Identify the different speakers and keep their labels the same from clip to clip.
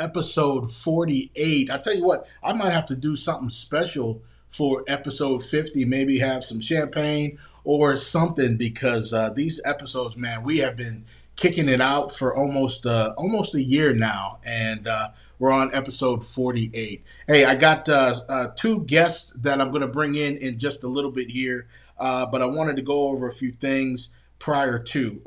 Speaker 1: episode 48. I tell you what, I might have to do something special for episode 50, maybe have some champagne or something because these episodes, man, we have been kicking it out for almost a year now, and we're on episode 48. Hey, I got two guests that I'm going to bring in just a little bit here, but I wanted to go over a few things prior to.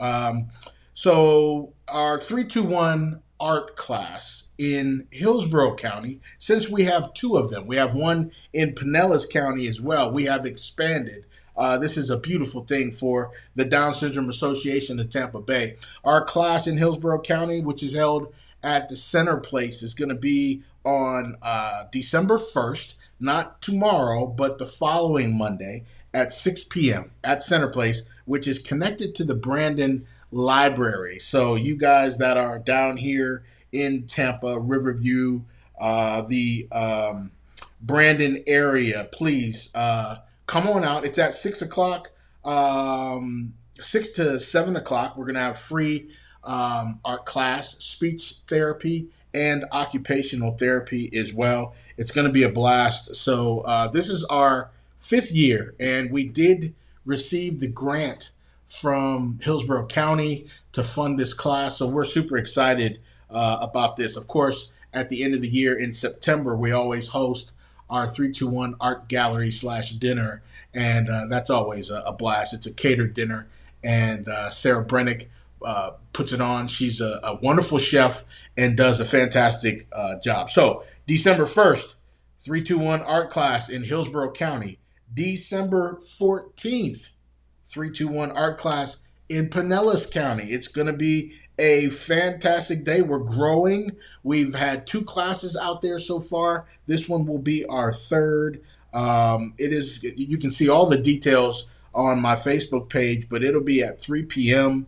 Speaker 1: So our 321 art class in Hillsborough County, since we have two of them, we have one in Pinellas County as well. We have expanded. This is a beautiful thing for the Down Syndrome Association of Tampa Bay. Our class in Hillsborough County, which is held at the Center Place, is going to be on December 1st, not tomorrow, but the following Monday at 6 p.m. at Center Place, which is connected to the Brandon Library. So you guys that are down here in Tampa, Riverview, the Brandon area, please come on out. It's at 6 o'clock, 6 to 7 o'clock. We're going to have free art class, speech therapy, and occupational therapy as well. It's going to be a blast. So this is our 5th year, and we did receive the grant from Hillsborough County to fund this class. So we're super excited about this. Of course, at the end of the year in September, we always host our 321 art gallery / dinner. And that's always a blast. It's a catered dinner. And Sarah Brennick puts it on. She's a wonderful chef and does a fantastic job. So December 1st, 321 art class in Hillsborough County. December 14th, 321 art class in Pinellas County. It's going to be a fantastic day. We're growing. We've had 2 classes out there so far. This one will be our 3rd. It is. You can see all the details on my Facebook page, but it'll be at 3 p.m.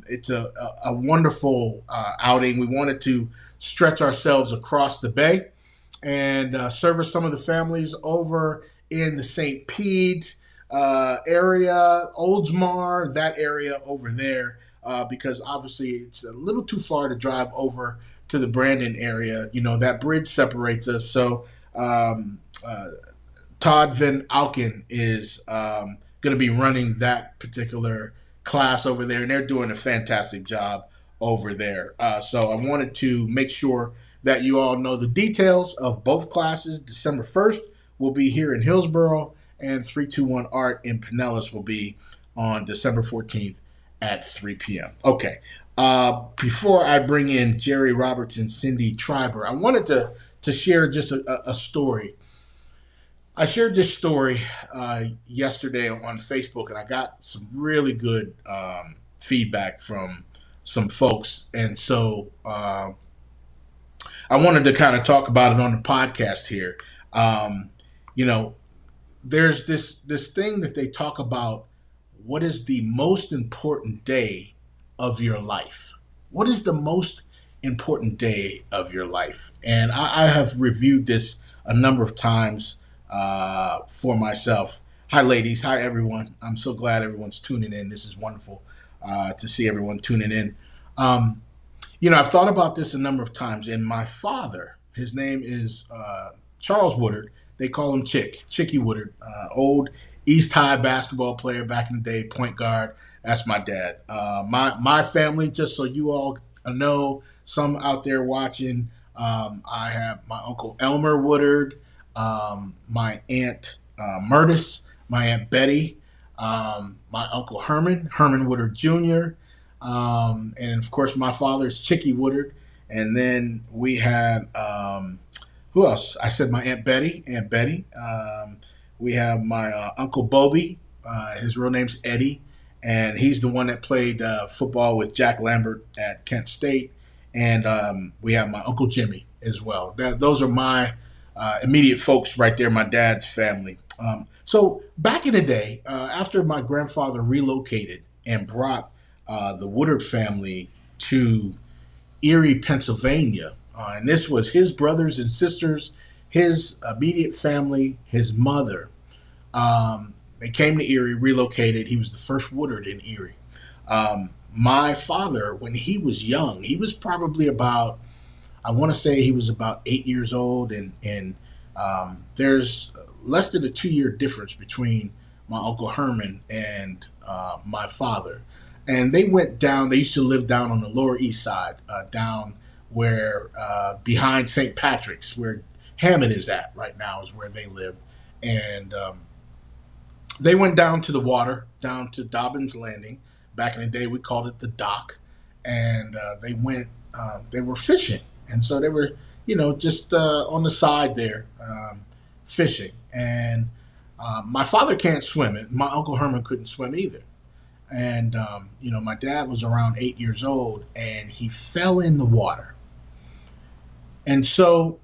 Speaker 1: It's a wonderful outing. We wanted to stretch ourselves across the bay and service some of the families over in the St. Pete area, Oldsmar, that area over there, because obviously it's a little too far to drive over to the Brandon area. You know, that bridge separates us. So Todd Van Auken is going to be running that particular class over there, and they're doing a fantastic job over there. So I wanted to make sure that you all know the details of both classes. December 1st will be here in Hillsborough, and 321 Art in Pinellas will be on December 14th at 3 p.m. Okay. Before I bring in Jerry Roberts and Cindy Triber, I wanted to share just a story. I shared this story yesterday on Facebook, and I got some really good feedback from some folks. And so I wanted to kind of talk about it on the podcast here. You know, there's this thing that they talk about. What is the most important day of your life? What is the most important day of your life? And I have reviewed this a number of times for myself. Hi, ladies. Hi, everyone. I'm so glad everyone's tuning in. This is wonderful to see everyone tuning in. You know, I've thought about this a number of times, and my father, his name is Charles Woodard. They call him Chicky Woodard, old East High basketball player back in the day, point guard. That's my dad. My family, just so you all know, some out there watching, I have my Uncle Elmer Woodard, my Aunt Murtis, my Aunt Betty, my Uncle Herman Woodard Jr., and of course my father is Chicky Woodard. And then we had, who else? I said my Aunt Betty. We have my Uncle Bobby. His real name's Eddie, and he's the one that played football with Jack Lambert at Kent State. And we have my Uncle Jimmy as well. Those are my immediate folks right there, my dad's family. So back in the day, after my grandfather relocated and brought the Woodard family to Erie, Pennsylvania, and this was his brothers and sisters, his immediate family, his mother. They came to Erie, relocated. He was the first Woodard in Erie. My father, when he was young, he was probably about I want to say he was about 8 years old, and there's less than a 2 year difference between my Uncle Herman and my father. And they went down. They used to live down on the Lower East Side, down where behind St. Patrick's, where Hammond is at right now, is where they lived. And they went down to the water, down to Dobbins Landing. Back in the day, we called it the dock, and they went. They were fishing, and so they were, just on the side there, fishing. And my father can't swim, and my Uncle Herman couldn't swim either. And my dad was around 8 years old, and he fell in the water. And so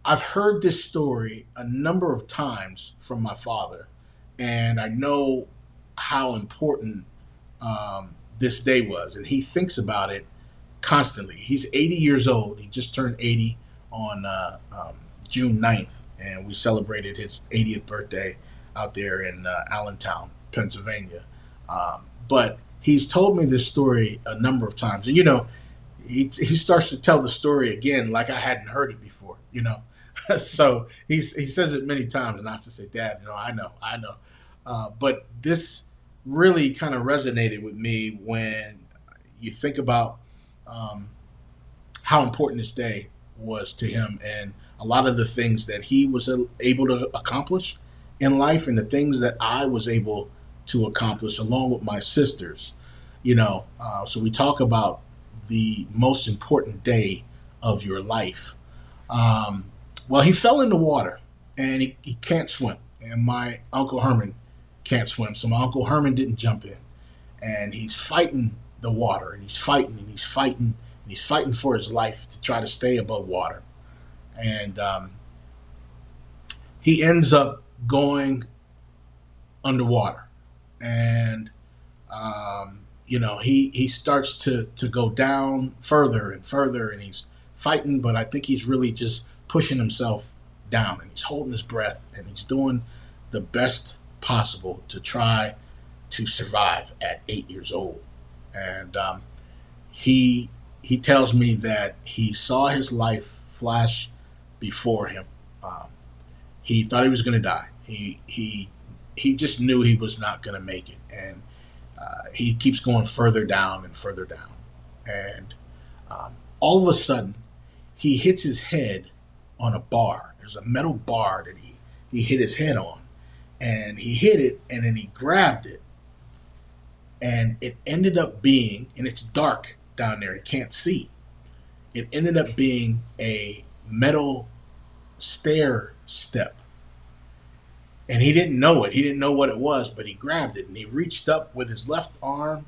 Speaker 1: I've heard this story a number of times from my father, and I know how important this day was, and he thinks about it constantly. He's 80 years old. He just turned 80 on June 9th, and we celebrated his 80th birthday out there in Allentown, Pennsylvania. But he's told me this story a number of times, and he starts to tell the story again like I hadn't heard it before. So he says it many times, and I have to say, Dad, I know. But this really kind of resonated with me when you think about how important this day was to him, and a lot of the things that he was able to accomplish in life, and the things that I was able to accomplish along with my sisters. So we talk about the most important day of your life. Well, he fell in the water, and he can't swim, and my Uncle Herman can't swim, so my Uncle Herman didn't jump in, and he's fighting the water, and he's fighting, and he's fighting, and he's fighting for his life to try to stay above water. And he ends up going underwater, and he starts to go down further and further, and he's fighting, but I think he's really just pushing himself down, and he's holding his breath, and he's doing the best possible to try to survive at 8 years old. And he tells me that he saw his life flash before him. He thought he was going to die. He just knew he was not going to make it, and he keeps going further down and further down. And all of a sudden, he hits his head on a bar. There's a metal bar that he hit his head on, and he hit it, and then he grabbed it, and it ended up being, and it's dark down there, he can't see. It ended up being a metal stair step. And he didn't know it. He didn't know what it was, but he grabbed it, and he reached up with his left arm,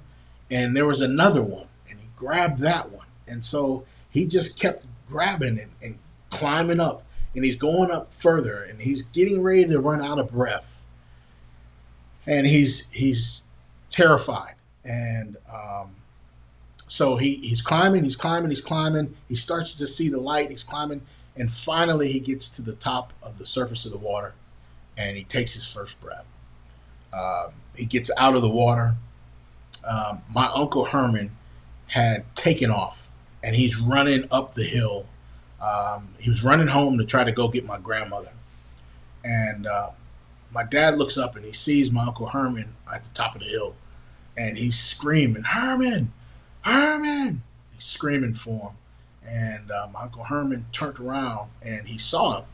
Speaker 1: and there was another one, and he grabbed that one. And so he just kept grabbing and climbing up, and he's going up further, and he's getting ready to run out of breath. And he's terrified. And so he's climbing. He starts to see the light. He's climbing, and finally he gets to the top of the surface of the water, and he takes his first breath. He gets out of the water. My Uncle Herman had taken off, and he's running up the hill. He was running home to try to go get my grandmother. And my dad looks up, and he sees my Uncle Herman at the top of the hill, and he's screaming, "Herman! Herman!" He's screaming for him. And my Uncle Herman turned around, and he saw him,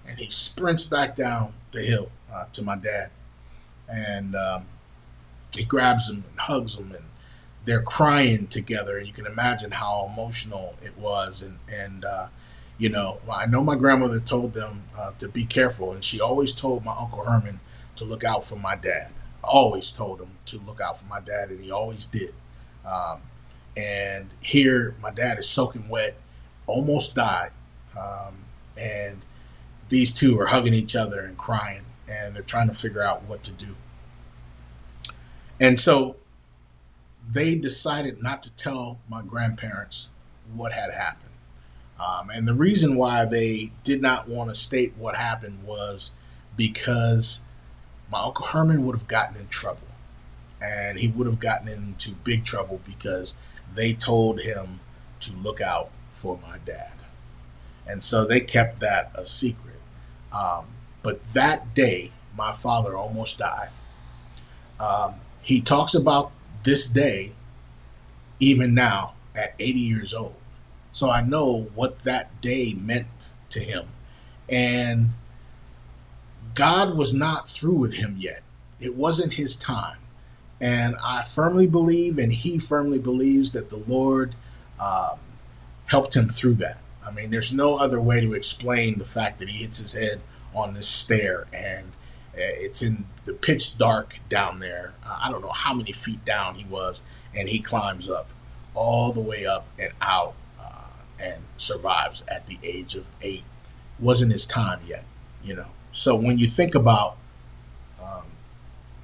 Speaker 1: and he sprints back down the hill to my dad. And he grabs him and hugs him, and they're crying together. And you can imagine how emotional it was. And I know my grandmother told them to be careful, and she always told my Uncle Herman to look out for my dad. Always told him to look out for my dad, and he always did. And here, my dad is soaking wet, almost died, and these two are hugging each other and crying, and they're trying to figure out what to do. And so they decided not to tell my grandparents what had happened. And the reason why they did not want to state what happened was because my Uncle Herman would have gotten in trouble. And he would have gotten into big trouble because they told him to look out for my dad. And so they kept that a secret. Um, but that day, my father almost died. He talks about this day even now at 80 years old. So I know what that day meant to him. And God was not through with him yet. It wasn't his time. And I firmly believe, and he firmly believes, that the Lord um, helped him through that. I mean, there's no other way to explain the fact that he hits his head on this stair and it's in the pitch dark down there. I don't know how many feet down he was, and he climbs up all the way up and out and survives at the age of 8. Wasn't his time yet, you know. So when you think about um,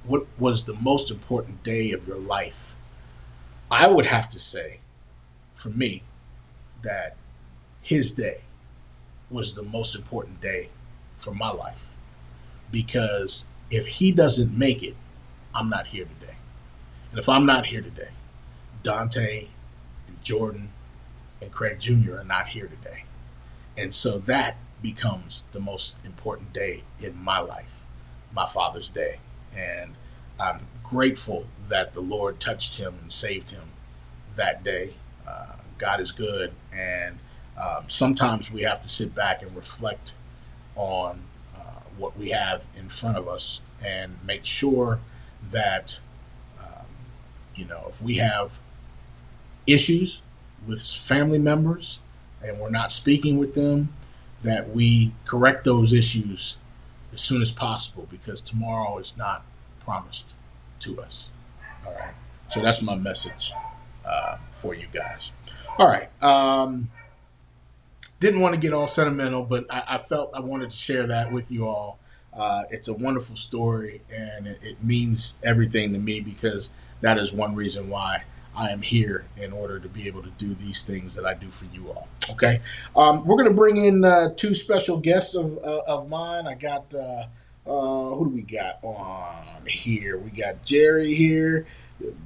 Speaker 1: what was the most important day of your life, I would have to say, for me, that his day was the most important day for my life. Because if he doesn't make it, I'm not here today. And if I'm not here today, Dante and Jordan and Craig Jr. are not here today. And so that becomes the most important day in my life, my father's day. And I'm grateful that the Lord touched him and saved him that day. God is good. And sometimes we have to sit back and reflect on what we have in front of us and make sure that, um, if we have issues with family members and we're not speaking with them, that we correct those issues as soon as possible because tomorrow is not promised to us. All right. So that's my message for you guys. All right. Didn't want to get all sentimental, but I felt I wanted to share that with you all. It's a wonderful story, and it means everything to me because that is one reason why I am here in order to be able to do these things that I do for you all. Okay, we're going to bring in two special guests of mine. I got who do we got on here? We got Jerry here.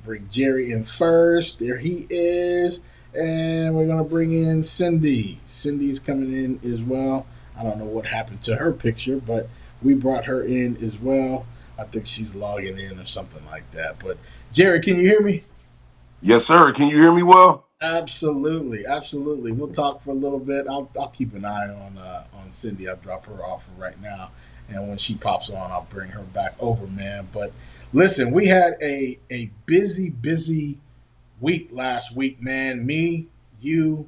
Speaker 1: Bring Jerry in first. There he is. And we're going to bring in Cindy. Cindy's coming in as well. I don't know what happened to her picture, but we brought her in as well. I think she's logging in or something like that. But Jerry, can you hear me?
Speaker 2: Yes, sir. Can you hear me well?
Speaker 1: Absolutely, absolutely. We'll talk for a little bit. I'll keep an eye on Cindy. I'll drop her off for right now, and when she pops on, I'll bring her back over, man. But listen, we had a busy week last week, man. Me, you,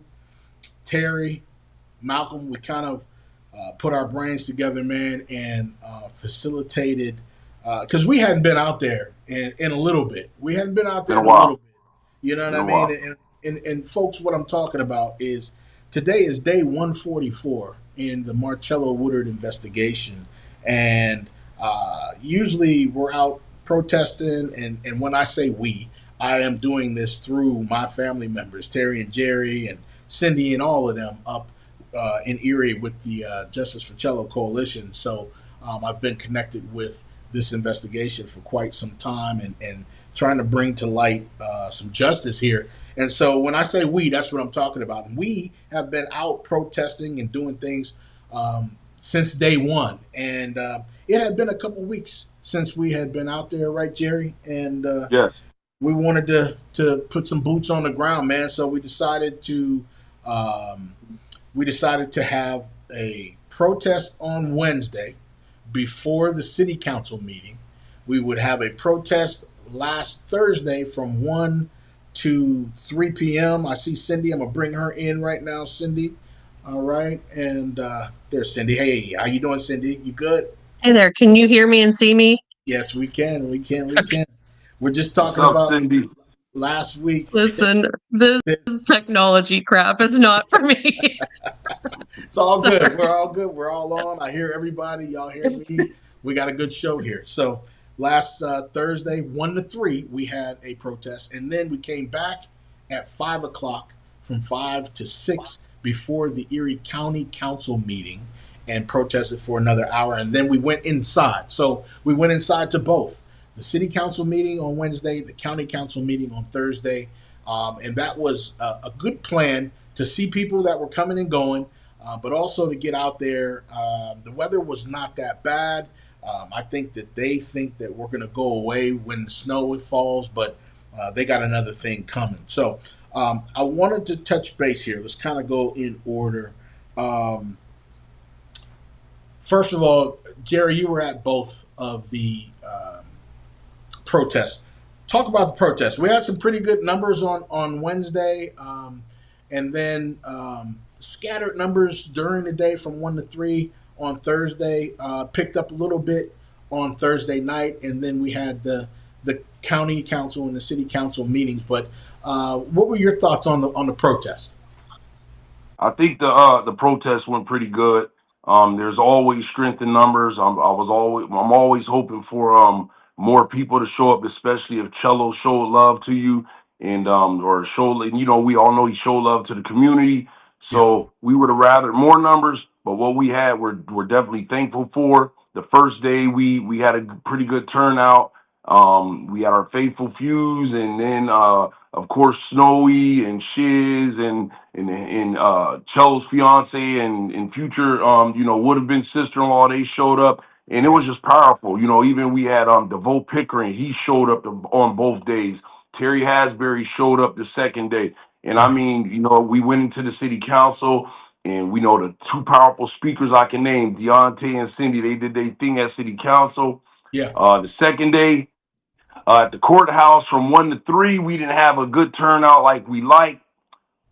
Speaker 1: Terry, Malcolm, we kind of put our brains together, man, and facilitated because we hadn't been out there in a little bit. We hadn't been out there
Speaker 2: Been a
Speaker 1: in a little
Speaker 2: while.
Speaker 1: bit. You know what
Speaker 2: Been
Speaker 1: I
Speaker 2: a
Speaker 1: mean?
Speaker 2: while.
Speaker 1: And folks, what I'm talking about is today is day 144 in the Marcello Woodard investigation, and usually we're out protesting. And when I say we, I am doing this through my family members, Terry and Jerry and Cindy and all of them up in Erie with the Justice for Cello Coalition. So I've been connected with this investigation for quite some time and trying to bring to light some justice here. And so when I say we, that's what I'm talking about. We have been out protesting and doing things since day one. And it had been a couple weeks since we had been out there, right, Jerry? And
Speaker 2: Yes.
Speaker 1: we wanted to put some boots on the ground, man. So um, we decided to have a protest on Wednesday before the city council meeting. We would have a protest last Thursday from 1 to 3 p.m. I see Cindy. I'm gonna bring her in right now, Cindy. All right, and there's Cindy. Hey, how you doing, Cindy? You good?
Speaker 3: Hey there, can you hear me and see me?
Speaker 1: Yes, we can. We can. We
Speaker 3: Okay.
Speaker 1: can. We're just
Speaker 2: What's
Speaker 1: talking
Speaker 2: up,
Speaker 1: about
Speaker 2: Cindy?
Speaker 1: last week.
Speaker 3: Listen, this technology crap is not for me.
Speaker 1: It's all good. We're
Speaker 3: Sorry.
Speaker 1: all good. We're all on. I hear everybody. Y'all hear me. We got a good show here. So last Thursday, 1 to 3, we had a protest, and then we came back at 5 o'clock from 5 to 6 before the Erie County Council meeting and protested for another hour, and then we went inside. So we went inside to both the city council meeting on Wednesday, the county council meeting on Thursday, and that was a good plan to see people that were coming and going, but also to get out there. The weather was not that bad. I think that they think that we're going to go away when the snow falls, but they got another thing coming. So I wanted to touch base here. Let's kind of go in order. Um, First of all, Jerry, you were at both of the protests. Talk about the protests. We had some pretty good numbers on Wednesday, and then scattered numbers during the day from 1 to 3 on Thursday. Picked up a little bit on Thursday night, and then we had the county council and the city council meetings. But what were your thoughts on the protest?
Speaker 2: I think the protest went pretty good. There's always strength in numbers. I'm always hoping for more people to show up, especially if Cello showed love to you and or show, you know, we all know he showed love to the community.
Speaker 1: Yeah,
Speaker 2: So we would have rather more numbers, but what we had we're definitely thankful for. The first day we had a pretty good turnout. We had our faithful fews, and then of course Snowy and Shiz and Cho's fiance and future you know would have been sister-in-law. They showed up, and it
Speaker 1: right.
Speaker 2: was just powerful. You know, even we had DeVoe Pickering. He showed up on both days. Terry Hasbury showed up the second day, and I
Speaker 1: Nice.
Speaker 2: mean, you know, we went into the city council. And we know the two powerful speakers I can name, Deontay and Cindy. They did their thing at city council.
Speaker 1: Yeah.
Speaker 2: The second day, at the courthouse from 1 to 3, we didn't have a good turnout like we liked.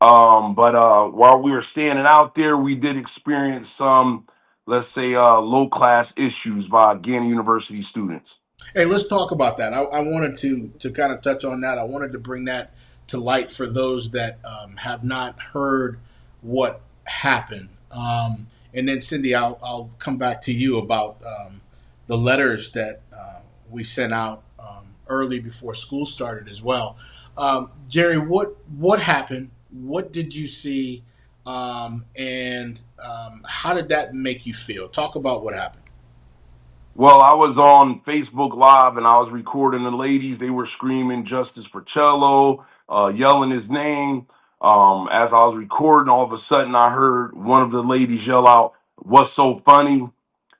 Speaker 2: But while we were standing out there, we did experience some, let's say, low class issues by Gannett University students.
Speaker 1: Hey, let's talk about that. I wanted to kind of touch on that. I wanted to bring that to light for those that have not heard what happened. And then Cindy, I'll come back to you about the letters that we sent out early before school started as well. Jerry, what happened? What did you see? And how did that make you feel? Talk about what happened.
Speaker 2: Well, I was on Facebook Live and I was recording the ladies. They were screaming justice for Cello, yelling his name. As I was recording, all of a sudden I heard one of the ladies yell out, "What's so funny?"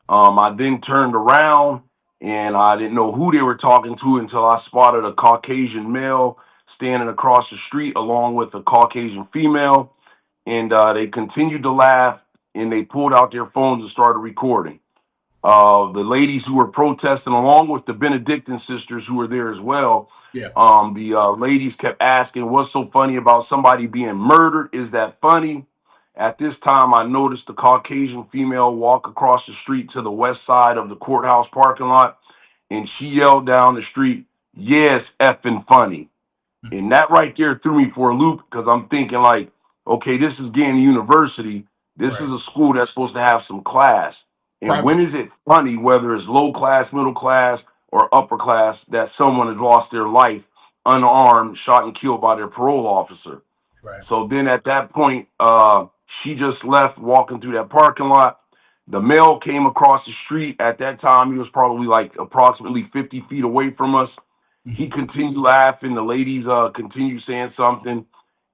Speaker 2: I then turned around and I didn't know who they were talking to until I spotted a Caucasian male standing across the street along with a Caucasian female. And they continued to laugh and they pulled out their phones and started recording. The ladies who were protesting, along with the Benedictine sisters who were there as well,
Speaker 1: Yeah.
Speaker 2: the ladies kept asking, "What's so funny about somebody being murdered? Is that funny?" At this time, I noticed the Caucasian female walk across the street to the west side of the courthouse parking lot, and she yelled down the street, "Yes, effing funny." And that right there threw me for a loop because I'm thinking like, okay, this is Gannett University. This is
Speaker 1: Right.
Speaker 2: a school that's supposed to have some class. And
Speaker 1: Private
Speaker 2: when
Speaker 1: school.
Speaker 2: is it funny, whether it's low class, middle class, or upper class, that someone has lost their life unarmed, shot and killed by their parole officer?
Speaker 1: Right.
Speaker 2: So then at that point, she just left walking through that parking lot. The male came across the street. At that time, he was probably like approximately 50 feet away from us. He
Speaker 1: Hmm.
Speaker 2: continued laughing. The ladies continued saying something,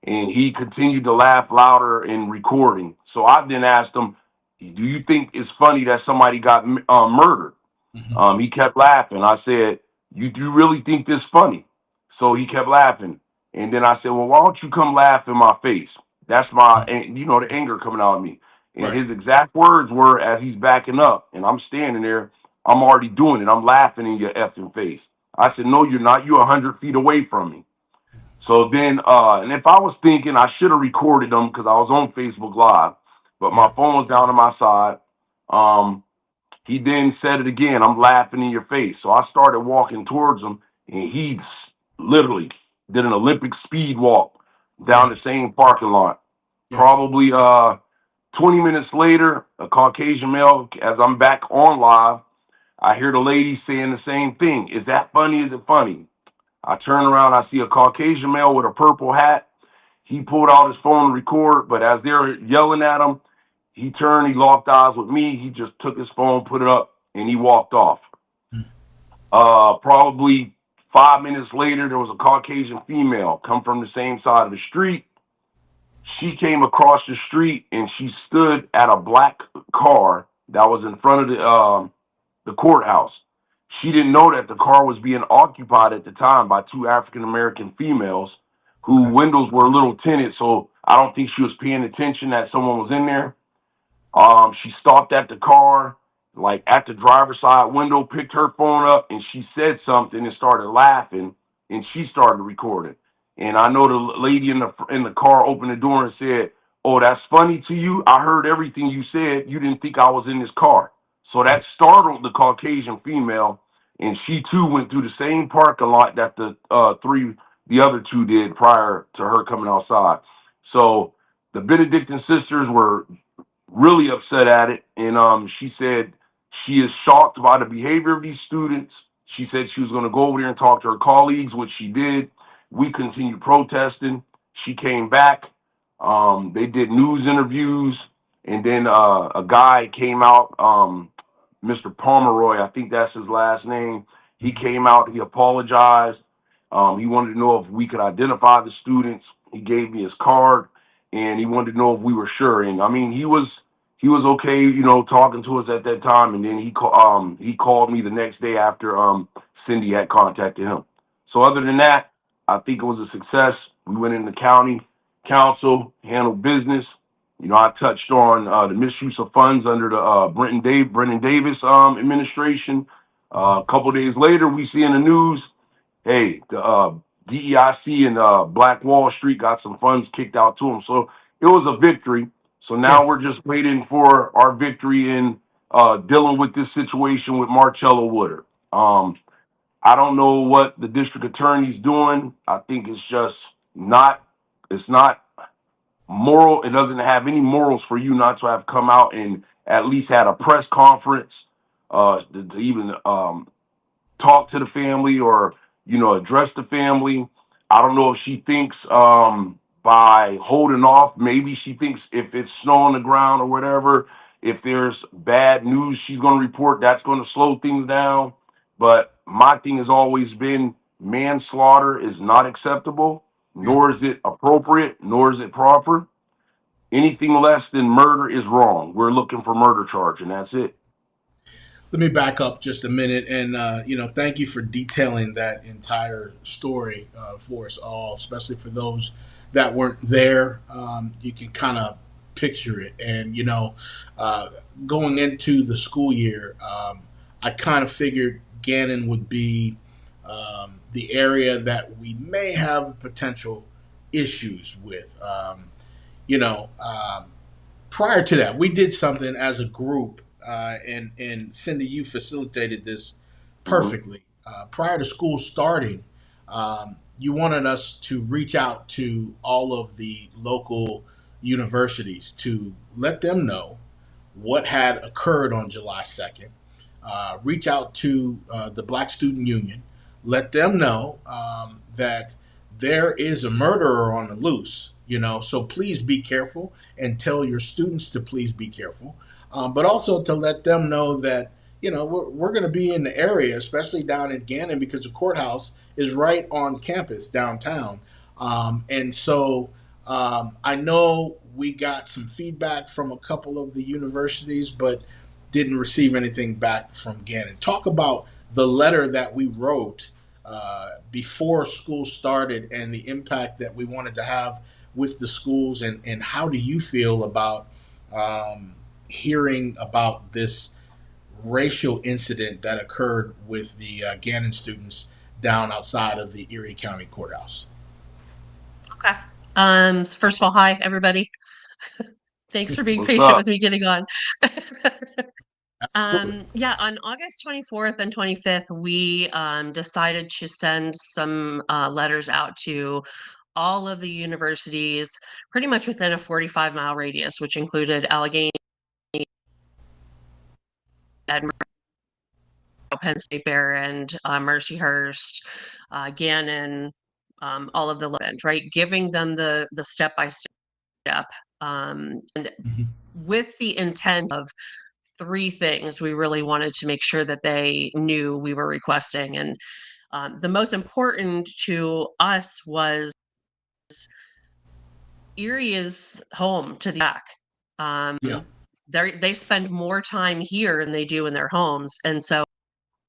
Speaker 2: and he continued to laugh louder and recording. So I then asked him, "Do you think it's funny that somebody got murdered?"
Speaker 1: Hmm.
Speaker 2: He kept laughing. I said, "You do really think this funny?" So he kept laughing. And then I said, "Well, why don't you come laugh in my face?" That's my, you know, the anger coming out of me. And
Speaker 1: Right.
Speaker 2: his exact words were, as he's backing up, and I'm standing there, I'm already doing it. I'm laughing in your effing face. I said, "No, you're not. You're 100 feet away from me." So then, and if I was thinking, I should have recorded them because I was on Facebook Live, but my
Speaker 1: Yeah.
Speaker 2: phone was down on my side. Um, he then said it again. "I'm laughing in your face." So I started walking towards him, and he literally did an Olympic speed walk
Speaker 1: Yeah.
Speaker 2: down the same parking lot.
Speaker 1: Yeah.
Speaker 2: Probably 20 minutes later, a Caucasian male, as I'm back on live, I hear the lady saying the same thing. "Is that funny? Is it funny?" I turn around, I see a Caucasian male with a purple hat. He pulled out his phone to record, but as they're yelling at him, he turned, he locked eyes with me. He just took his phone, put it up, and he walked off. Probably 5 minutes later, there was a Caucasian female come from the same side of the street. She came across the street and she stood at a black car that was in front of the courthouse. She didn't know that the car was being occupied at the time by two African American females who
Speaker 1: Okay.
Speaker 2: windows were a little tinted, so I don't think she was paying attention that someone was in there. She stopped at the car, like at the driver's side window, picked her phone up, and she said something and started laughing, and she started recording. And I know the lady in the car opened the door and said, "Oh, that's funny to you. I heard everything you said. You didn't think I was in this car." So that
Speaker 1: Right.
Speaker 2: startled the Caucasian female, and she too went through the same parking lot that the other two did prior to her coming outside. So the Benedictine sisters were really upset at it, and she said she is shocked by the behavior of these students. She said she was going to go over there and talk to her colleagues, which she did. We continued protesting. She came back. They did news interviews, and then a guy came out, Mr. Pomeroy, I think that's his last name. He
Speaker 1: Mhm.
Speaker 2: came out. He apologized. He wanted to know if we could identify the students. He gave me his card, and he wanted to know if we were sure. And I mean, he was okay, talking to us at that time. And then he called me the next day after Cindy had contacted him. So other than that, I think it was a success. We went in the county council, handled business. I touched on the misuse of funds under the Brendan Davis administration. A couple of days later, we see in the news, hey, the DEIC and Black Wall Street got some funds kicked out to them. So it was a victory. So
Speaker 1: Yeah.
Speaker 2: now we're just waiting for our victory in dealing with this situation with Marcello Woodard. I don't know what the district attorney's doing. I think it's not moral. It doesn't have any morals for you not to have come out and at least had a press conference to even talk to the family or address the family. I don't know if she thinks by holding off, maybe she thinks if it's snow on the ground or whatever, if there's bad news she's going to report, that's going to slow things down. But my thing has always been manslaughter is not acceptable,
Speaker 1: Yeah.
Speaker 2: nor is it appropriate, nor is it proper. Anything less than murder is wrong. We're looking for murder charge, and that's it.
Speaker 1: Let me back up just a minute, and thank you for detailing that entire story for us all, especially for those that weren't there. You can kind of picture it, and uh, going into the school year, I kind of figured Gannon would be the area that we may have potential issues with. You know, prior to that, we did something as a group, and Cindy, you facilitated this
Speaker 2: Hmm.
Speaker 1: perfectly. Prior to school starting, you wanted us to reach out to all of the local universities to let them know what had occurred on July 2nd. Reach out to the Black Student Union, let them know that there is a murderer on the loose. So please be careful and tell your students to please be careful. But also to let them know that we're going to be in the area, especially down in Gannon, because the courthouse is right on campus downtown. And so I know we got some feedback from a couple of the universities, but didn't receive anything back from Gannon. Talk about the letter that we wrote before school started and the impact that we wanted to have with the schools, and how do you feel about hearing about this racial incident that occurred with the Gannon students down outside of the Erie County Courthouse?
Speaker 3: Okay. First of all, hi everybody. Thanks for being
Speaker 2: What's
Speaker 3: patient with
Speaker 2: up?
Speaker 3: me getting on.
Speaker 1: Absolutely.
Speaker 3: Yeah, on August 24th and 25th, we decided to send some letters out to all of the universities pretty much within a 45-mile radius, which included Allegheny, Edinburgh, Penn State Bear, Mercyhurst, Gannon, all of the end, right? Giving them the step by step, and
Speaker 1: Mhm.
Speaker 3: with the intent of three things we really wanted to make sure that they knew we were requesting. And the most important to us was Erie is home to the back.
Speaker 1: Yeah.
Speaker 3: They spend more time here than they do in their homes. And so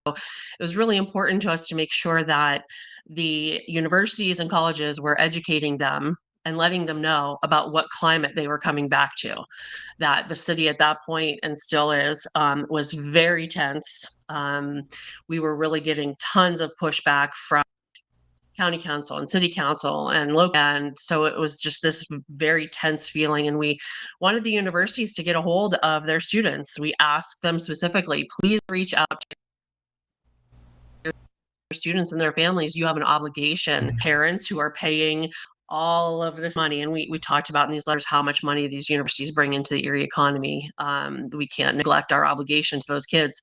Speaker 3: it was really important to us to make sure that the universities and colleges were educating them and letting them know about what climate they were coming back to. That the city at that point, and still is, was very tense. We were really getting tons of pushback from county council and city council and local. And so it was just this very tense feeling. And we wanted the universities to get a hold of their students. We asked them specifically, please reach out to students and their families. You have an obligation. Parents who are paying all of this money, and we talked about in these letters how much money these universities bring into the Erie economy. We can't neglect our obligation to those kids.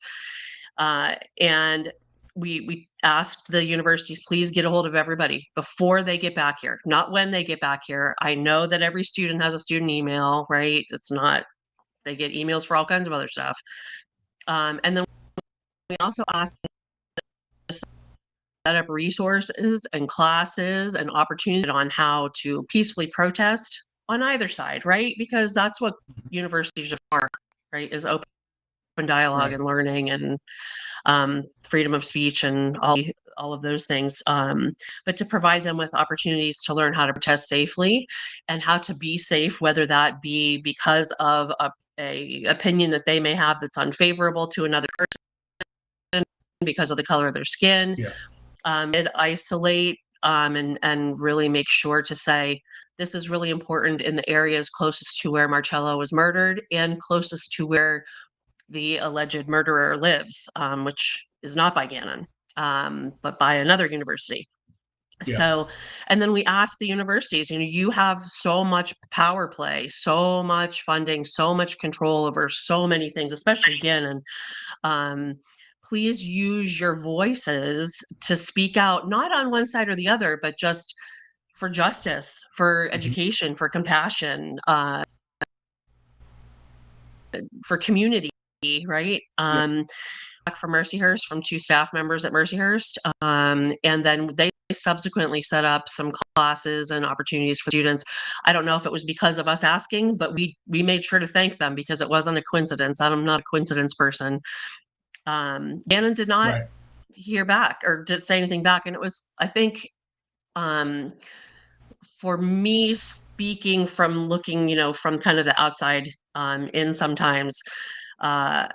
Speaker 3: And we asked the universities, please get a hold of everybody before they get back here, not when they get back here. I know that every student has a student email, right? It's not, they get emails for all kinds of other stuff. And then we also asked set up resources and classes and opportunity on how to peacefully protest on either side, right? Because that's what universities are, right? Is open dialogue
Speaker 1: Right.
Speaker 3: and learning and freedom of speech and all of those things. But to provide them with opportunities to learn how to protest safely and how to be safe, whether that be because of a opinion that they may have that's unfavorable to another person because of the color of their skin.
Speaker 1: Yeah.
Speaker 3: And isolate and really make sure to say this is really important in the areas closest to where Marcello was murdered and closest to where the alleged murderer lives, which is not by Gannon, but by another university.
Speaker 1: Yeah.
Speaker 3: So, and then we asked the universities, you have so much power play, so much funding, so much control over so many things, especially Gannon. Please use your voices to speak out, not on one side or the other, but just for justice, for education, for compassion, for community, right?
Speaker 1: Yeah.
Speaker 3: From Mercyhurst, from two staff members at Mercyhurst. And then they subsequently set up some classes and opportunities for students. I don't know if it was because of us asking, but we made sure to thank them because it wasn't a coincidence. I'm not a coincidence person. Gannon did not
Speaker 1: Right.
Speaker 3: hear back or did say anything back. And it was, I think, for me speaking from looking, from kind of the outside in sometimes, uh,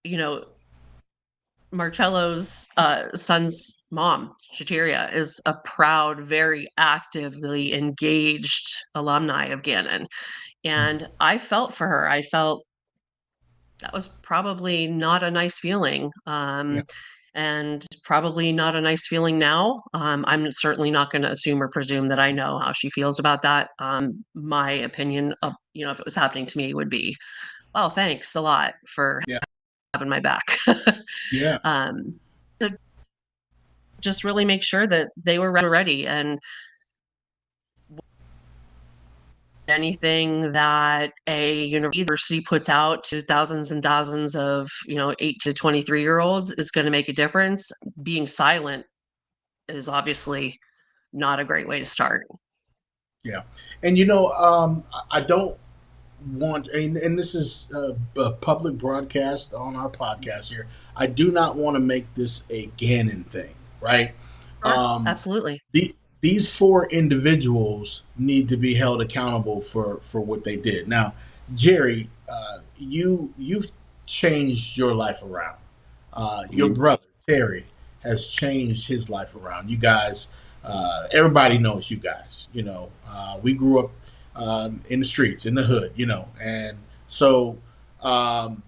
Speaker 3: you know, Marcello's son's mom, Shateria, is a proud, very actively engaged alumni of Gannon. And I felt for her. I felt that was probably not a nice feeling.
Speaker 1: Yeah.
Speaker 3: And probably not a nice feeling now. I'm certainly not going to assume or presume that I know how she feels about that. My opinion of, if it was happening to me would be, well, thanks a lot for
Speaker 1: Yeah.
Speaker 3: having my back.
Speaker 1: Yeah.
Speaker 3: um, to just really make sure that they were ready, and anything that a university puts out to thousands and thousands of 8 to 23-year-olds is going to make a difference. Being silent is obviously not a great way to start.
Speaker 1: Yeah. And I don't want, and this is a public broadcast on our podcast here. I do not want to make this a Gannon thing, right?
Speaker 3: Sure,
Speaker 1: Um,
Speaker 3: absolutely.
Speaker 1: the these four individuals need to be held accountable for what they did. Now, Jerry, you've changed your life around. Your
Speaker 2: Mhm.
Speaker 1: brother Terry has changed his life around. You guys, everybody knows you guys. We grew up in the streets, in the hood. And so um,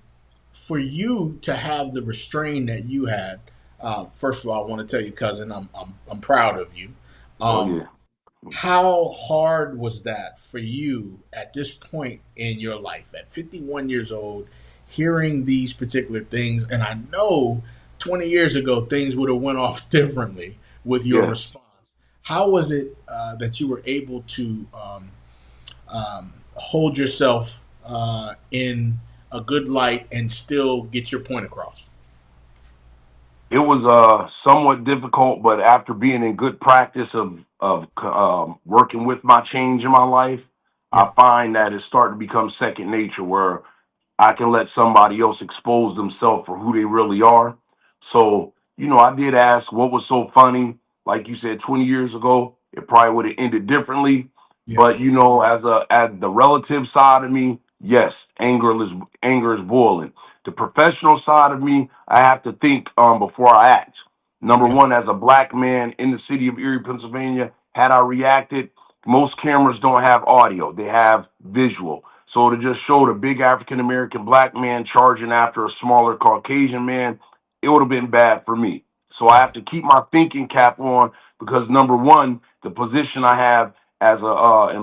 Speaker 1: for you to have the restraint that you had, first of all, I want to tell you, cousin, I'm proud of you.
Speaker 2: Oh
Speaker 1: Um,
Speaker 2: yeah.
Speaker 1: how hard was that for you at this point in your life, at 51 years old, hearing these particular things? And I know 20 years ago things would have went off differently with your
Speaker 2: Yeah.
Speaker 1: response. How was it that you were able to hold yourself in a good light and still get your point across?
Speaker 2: It was somewhat difficult, but after being in good practice of working with my change in my life,
Speaker 1: Yeah.
Speaker 2: I find that it's starting to become second nature where I can let somebody else expose themselves for who they really are. So, I did ask what was so funny. Like you said, 20 years ago, it probably would have ended differently.
Speaker 1: Yeah.
Speaker 2: But as the relative side of me, yes, anger is boiling. The professional side of me, I have to think before I act. Number
Speaker 1: Yeah.
Speaker 2: one, as a black man in the city of Erie, Pennsylvania, had I reacted, most cameras don't have audio; they have visual. So to just show the big African American black man charging after a smaller Caucasian man, it would have been bad for me. So I
Speaker 1: Yeah.
Speaker 2: have to keep my thinking cap on because number one, the position I have as a an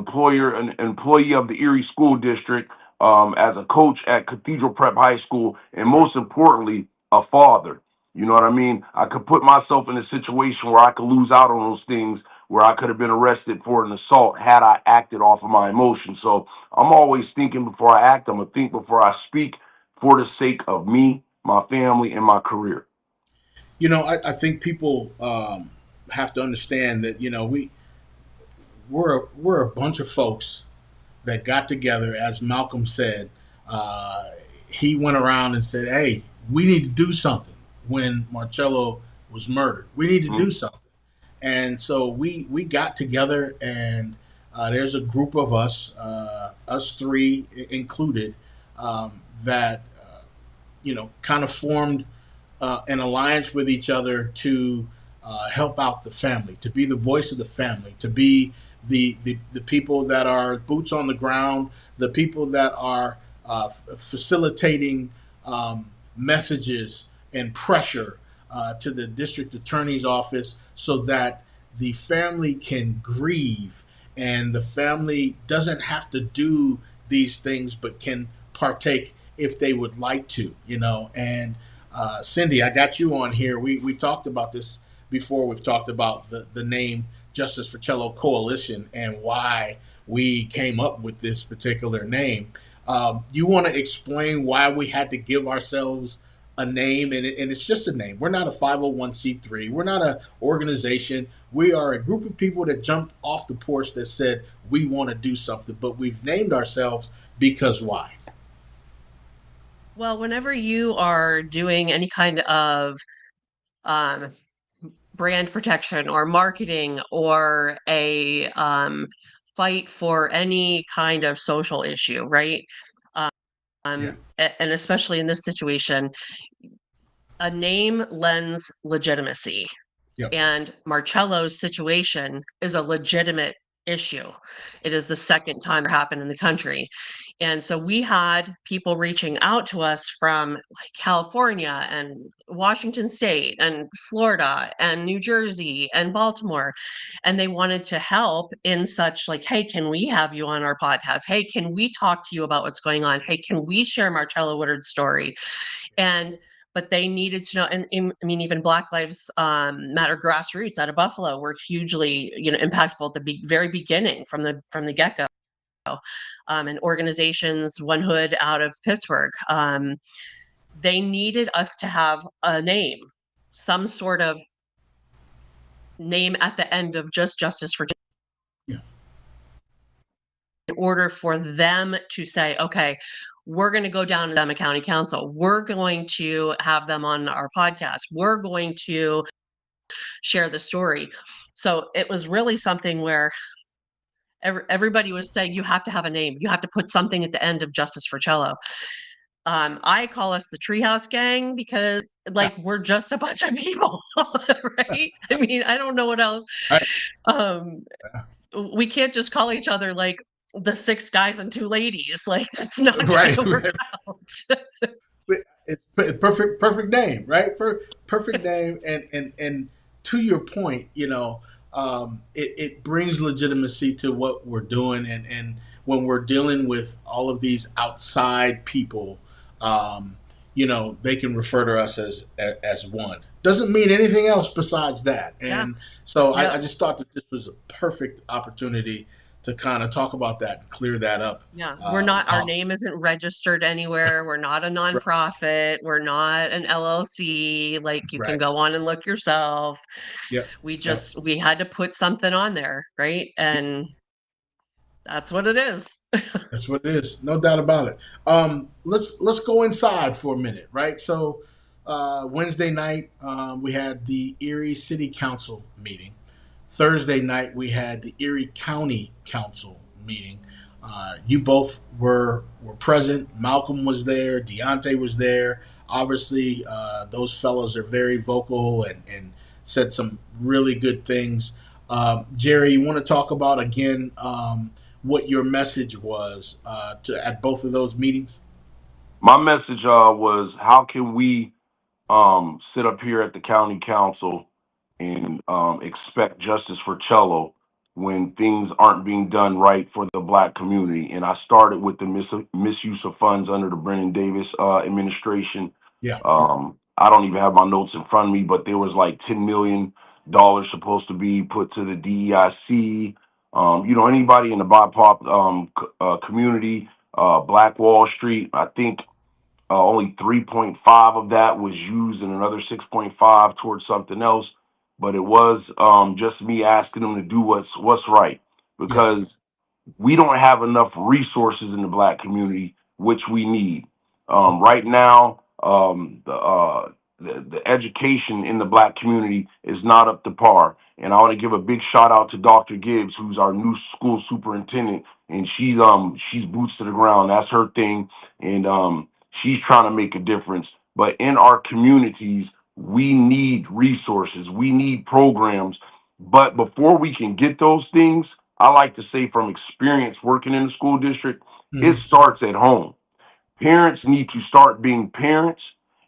Speaker 2: employee of the Erie School District, as a coach at Cathedral Prep High School, and
Speaker 1: Right.
Speaker 2: most importantly, a father. You know what I mean? I could put myself in a situation where I could lose out on those things, where I could have been arrested for an assault had I acted off of my emotions. So I'm always thinking before I act. I'm gonna think before I speak, for the sake of me, my family, and my career.
Speaker 1: I think people have to understand that we're a bunch of folks that got together, as Malcolm said. Uh, he went around and said, "Hey, we need to do something." When Marcello was murdered, we need to do
Speaker 2: Mhm.
Speaker 1: something, and so we got together, and there's a group of us, us three included, that kind of formed an alliance with each other to help out the family, to be the voice of the family, to be the people that are boots on the ground, the people that are facilitating messages and pressure to the district attorney's office so that the family can grieve and the family doesn't have to do these things but can partake if they would like to. And Cindy, I got you on here. We talked about this before. We've talked about the name Justice for Cello Coalition and why we came up with this particular name. You want to explain why we had to give ourselves a name, and it's just a name. We're not a 501c3. We're not an organization. We are a group of people that jumped off the porch that said we want to do something, but we've named ourselves because why?
Speaker 3: Well, whenever you are doing any kind of um, brand protection or marketing or a fight for any kind of social issue, right?
Speaker 1: Yeah.
Speaker 3: And especially in this situation, a name lends legitimacy.
Speaker 1: Yep.
Speaker 3: And Marcello's situation is a legitimate issue. It is the second time it happened in the country. And so we had people reaching out to us from like California and Washington State and Florida and New Jersey and Baltimore. And they wanted to help in such like, hey, can we have you on our podcast? Hey, can we talk to you about what's going on? Hey, can we share Marcello Woodard's story? And but they needed to know, and I mean, even Black Lives Matter grassroots out of Buffalo were hugely, impactful at the very beginning from the get go. And organizations, One Hood out of Pittsburgh, they needed us to have a name, some sort of name at the end of just Justice for
Speaker 1: Yeah.
Speaker 3: in order for them to say, okay, we're going to go down to them county council. We're going to have them on our podcast. We're going to share the story. So it was really something where everybody was saying, you have to have a name. You have to put something at the end of Justice for Cello. I call us the Treehouse Gang because, like, we're just a bunch of people, right? I mean, I don't know what else.
Speaker 1: Right.
Speaker 3: Um, we can't just call each other like the six guys and two ladies. Like, that's not going
Speaker 1: Right.
Speaker 3: to work out.
Speaker 1: It's perfect name, right? Perfect name, and to your point, it brings legitimacy to what we're doing, and when we're dealing with all of these outside people, they can refer to us as one. Doesn't mean anything else besides that,
Speaker 3: Yeah.
Speaker 1: and so I
Speaker 3: Yep.
Speaker 1: just thought that this was a perfect opportunity to kind of talk about that, clear that up.
Speaker 3: Yeah, we're not, our
Speaker 1: Wow.
Speaker 3: name isn't registered anywhere. We're not a
Speaker 1: Right.
Speaker 3: nonprofit. We're not an LLC. Like you can
Speaker 1: Right.
Speaker 3: go on and look yourself.
Speaker 1: Yep.
Speaker 3: We
Speaker 1: Yep.
Speaker 3: just, we had to put something on there, right? And that's what it is.
Speaker 1: That's what it is, no doubt about it. Let's go inside for a minute, right? So Wednesday night we had the Erie City Council meeting. Thursday night we had the Erie County Council meeting. You both were present. Malcolm was there. Deontay was there. Obviously, those fellows are very vocal and said some really good things. Jerry, you want to talk about again what your message was to at both of those meetings?
Speaker 2: My message was, how can we sit up here at the county council and expect justice for Cello when things aren't being done right for the black community? And I started with the misuse of funds under the Brennan Davis administration.
Speaker 1: Yeah.
Speaker 2: I don't even have my notes in front of me, but there was like $10 million supposed to be put to the DEIC. Anybody in the BIPOP community, Black Wall Street, I think only 3.5 of that was used, and another 6.5 towards something else. But it was just me asking them to do what's right,
Speaker 1: Yeah.
Speaker 2: because we don't have enough resources in the black community, which we need. Right now, the education in the black community is not up to par. And I want to give a big shout out to Dr. Gibbs, who's our new school superintendent, and she's boots to the ground. That's her thing, and she's trying to make a difference. But in our communities, we need resources, we need programs. But before we can get those things, I like to say, from experience working in the school district, it
Speaker 1: Hmm.
Speaker 2: starts at home. Parents need to start being parents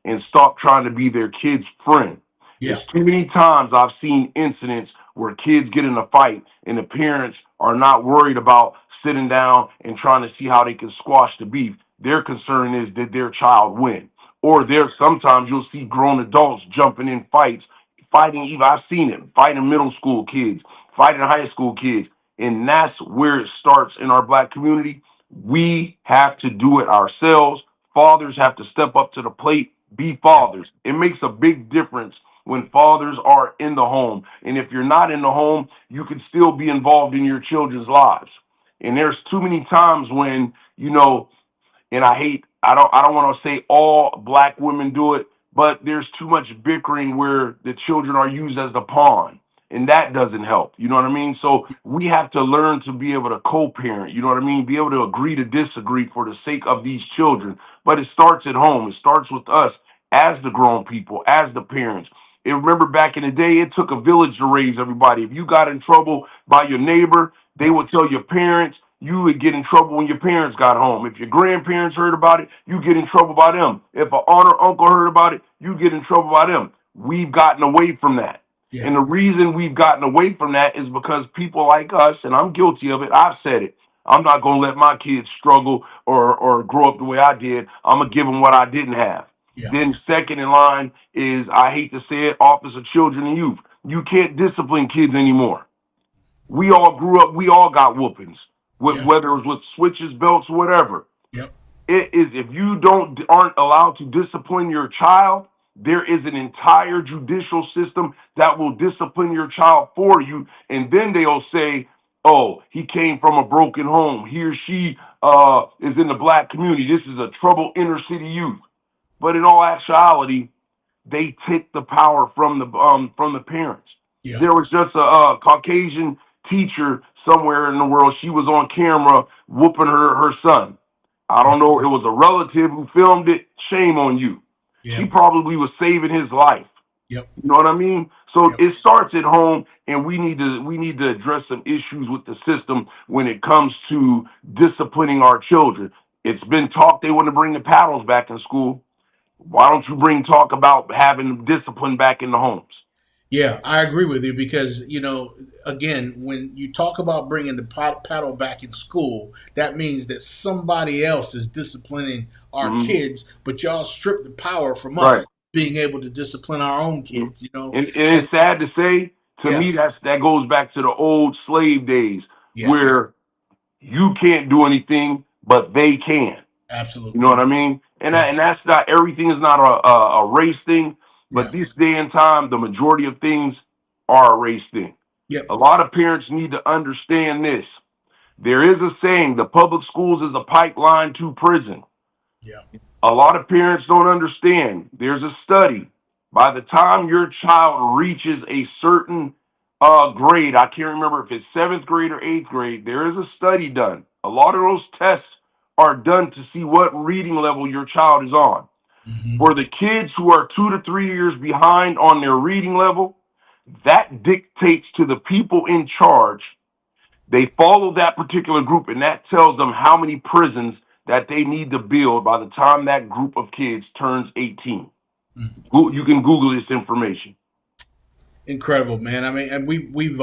Speaker 2: and stop trying to be their kids' friend.
Speaker 1: Yeah.
Speaker 2: It's too many times I've seen incidents where kids get in a fight and the parents are not worried about sitting down and trying to see how they can squash the beef. Their concern is, did their child win? Or there sometimes you'll see grown adults jumping in fights, fighting, even I've seen it, fighting middle school kids, fighting high school kids. And that's where it starts in our black community. We have to do it ourselves. Fathers have to step up to the plate, be
Speaker 1: Yeah.
Speaker 2: fathers. It makes a big difference when fathers are in the home. And if you're not in the home, you can still be involved in your children's lives. And there's too many times when, and I don't want to say all black women do it, but there's too much bickering where the children are used as the pawn, and that doesn't help. You know what I mean? So we have to learn to be able to co-parent. You know what I mean? Be able to agree to disagree for the sake of these children. But it starts at home. It starts with us as the grown people, as the parents. And remember, back in the day, it took a village to raise everybody. If you got in trouble by your neighbor, they
Speaker 1: Yep.
Speaker 2: would tell your parents. You would get in trouble when your parents got home. If your grandparents heard about it, you get in trouble by them. If an aunt or uncle heard about it, you get in trouble by them. We've gotten away from that.
Speaker 1: Yeah.
Speaker 2: And the reason we've gotten away from that is because people like us, and I'm guilty of it, I've said it. I'm not going to let my kids struggle or grow up the way I did. I'm going to give them what I didn't have.
Speaker 1: Yeah.
Speaker 2: Then second in line is, I hate to say it, Office of Children and Youth. You can't discipline kids anymore. We all grew up, we all got whoopings,
Speaker 1: Yeah.
Speaker 2: whether it was with switches, belts, whatever.
Speaker 1: Yep.
Speaker 2: It is, if you aren't allowed to discipline your child, there is an entire judicial system that will discipline your child for you, and then they'll say, "Oh, he came from a broken home. He or she is in the black community. This is a troubled inner city youth." But in all actuality, they take the power from the parents.
Speaker 1: Yeah.
Speaker 2: There was just a Caucasian teacher somewhere in the world. She was on camera whooping her son. I
Speaker 1: Yeah.
Speaker 2: don't know. It was a relative who filmed it. Shame on you.
Speaker 1: Yeah.
Speaker 2: She probably was saving his life.
Speaker 1: Yep.
Speaker 2: You know what I mean? So
Speaker 1: Yep.
Speaker 2: it starts at home, and we need to address some issues with the system when it comes to disciplining our children. It's been talked they want to bring the paddles back in school. Why don't you bring talk about having discipline back in the homes?
Speaker 1: Yeah, I agree with you because, again, when you talk about bringing the paddle back in school, that means that somebody else is disciplining our
Speaker 2: Hmm.
Speaker 1: kids, but y'all strip the power from
Speaker 2: Right.
Speaker 1: us being able to discipline our own
Speaker 2: Mhm.
Speaker 1: kids.
Speaker 2: And
Speaker 1: And
Speaker 2: it's sad to say, to
Speaker 1: yeah,
Speaker 2: me, that goes back to the old slave days,
Speaker 1: yes,
Speaker 2: where You can't do anything, but they can. You know
Speaker 1: Absolutely.
Speaker 2: what I mean?
Speaker 1: Yep.
Speaker 2: And that's not, everything is not a race thing, but
Speaker 1: Yeah.
Speaker 2: this day and time, the majority of things are a race thing.
Speaker 1: Yep.
Speaker 2: A lot of parents need to understand this. There is a saying, the public schools is a pipeline to prison.
Speaker 1: Yeah.
Speaker 2: A lot of parents don't understand. There's a study. By the time your child reaches a certain grade, I can't remember if it's seventh grade or eighth grade, there is a study done. A lot of those tests are done to see what reading level your child is on.
Speaker 1: Hmm.
Speaker 2: For the kids who are 2 to 3 years behind on their reading level, that dictates to the people in charge. They follow that particular group, and that tells them how many prisons that they need to build by the time that group of kids turns 18. You can Google this information.
Speaker 1: Incredible, man. I mean, and we've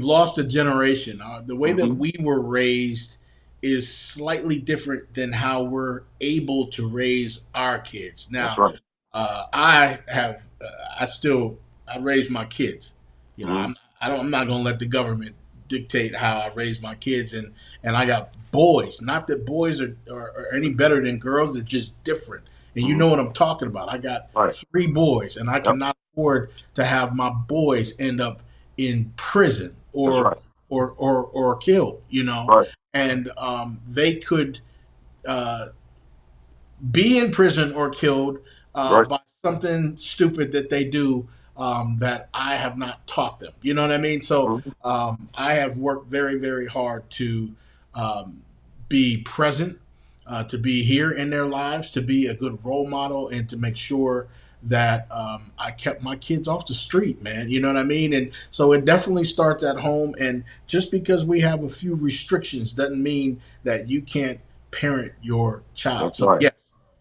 Speaker 1: lost a generation. The way that
Speaker 2: Hmm.
Speaker 1: we were raised is slightly different than how we're able to raise our kids.
Speaker 2: That's
Speaker 1: Now,
Speaker 2: right.
Speaker 1: I have, I still, I raise my kids. You know,
Speaker 2: Hmm.
Speaker 1: I'm not going to let the government dictate how I raise my kids. And I got boys. Not that boys are any better than girls. They're just different. And you
Speaker 2: Hmm.
Speaker 1: know what I'm talking about. I got
Speaker 2: Right.
Speaker 1: 3 boys, and I
Speaker 2: Yep.
Speaker 1: cannot afford to have my boys end up in prison
Speaker 2: That's right.
Speaker 1: or killed. You know,
Speaker 2: Right.
Speaker 1: and they could uh, be in prison or killed
Speaker 2: Right.
Speaker 1: by something stupid that they do that I have not taught them. You know what I mean? So
Speaker 2: Hmm.
Speaker 1: I have worked very, very hard to um, be present, to be here in their lives, to be a good role model, and to make sure that I kept my kids off the street, man. You know what I mean? And so it definitely starts at home. And just because we have a few restrictions doesn't mean that you can't parent your child.
Speaker 2: That's
Speaker 1: So,
Speaker 2: right.
Speaker 1: yes,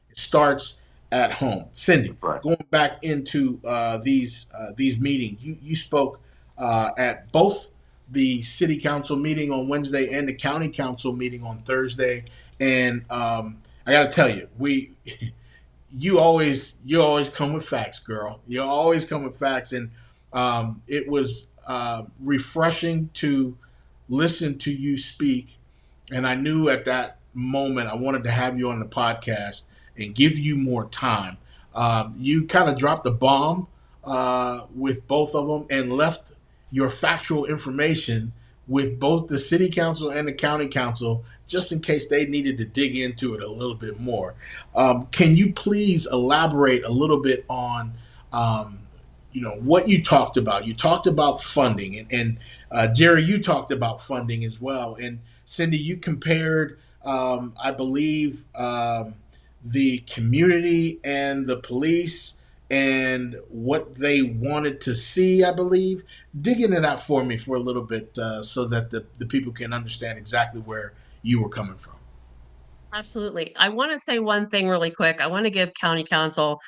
Speaker 1: it starts at home. Cindy,
Speaker 2: That's right.
Speaker 1: going back into these meetings, you spoke at both the city council meeting on Wednesday and the county council meeting on Thursday, and I got to tell you, we you always come with facts, girl. You always come with facts, and it was refreshing to listen to you speak. And I knew at that moment I wanted to have you on the podcast and give you more time. You kind of dropped a bomb with both of them and left your factual information with both the city council and the county council just in case they needed to dig into it a little bit more. Can you please elaborate a little bit on, um, what you talked about? You talked about funding, and Jerry, you talked about funding as well. And Cindy, you compared, I believe, the community and the police and what they wanted to see, I believe. Dig into that for me for a little bit so that the people can understand exactly where you were coming from.
Speaker 3: Absolutely. I want to say one thing really quick. I want to give county council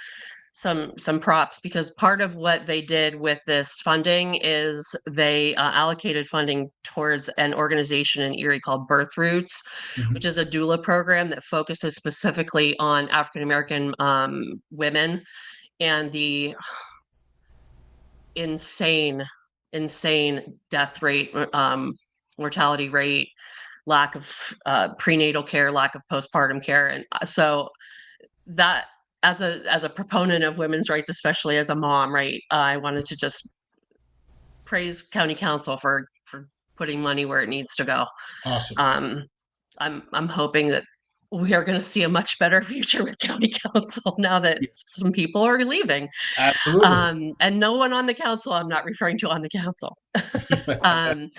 Speaker 3: some props because part of what they did with this funding is they allocated funding towards an organization in Erie called Birth Roots, which
Speaker 1: Hmm.
Speaker 3: is a doula program that focuses specifically on African American women and the insane, insane death rate, mortality rate, lack of prenatal care, lack of postpartum care, and so that as a proponent of women's rights, especially as a mom, right? I wanted to just praise county council for putting money where it needs to go.
Speaker 1: Awesome.
Speaker 3: Um, I'm hoping that we are going to see a much better future with county council now that
Speaker 1: Yeah,
Speaker 3: some people are leaving.
Speaker 1: absolutely.
Speaker 3: And no one on the council, I'm not referring to on the council. um,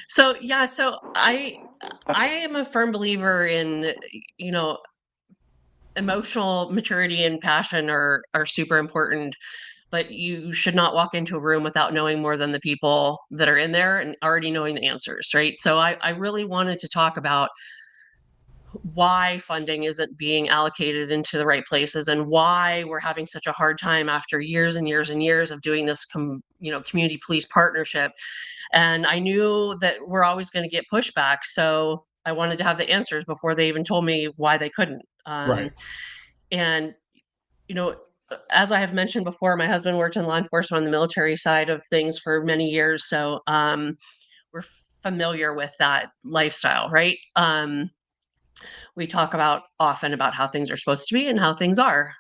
Speaker 3: so yeah, so I am a firm believer in, you know, emotional maturity and passion are super important, but you should not walk into a room without knowing more than the people that are in there and already knowing the answers, right? So I really wanted to talk about why funding isn't being allocated into the right places and why we're having such a hard time after years and years and years of doing this community police partnership. And I knew that we're always going to get pushback, so I wanted to have the answers before they even told me why they couldn't.
Speaker 1: Right.
Speaker 3: And you know, as I have mentioned before, my husband worked in law enforcement on the military side of things for many years. So we're familiar with that lifestyle, right? We talk often about how things are supposed to be and how things are.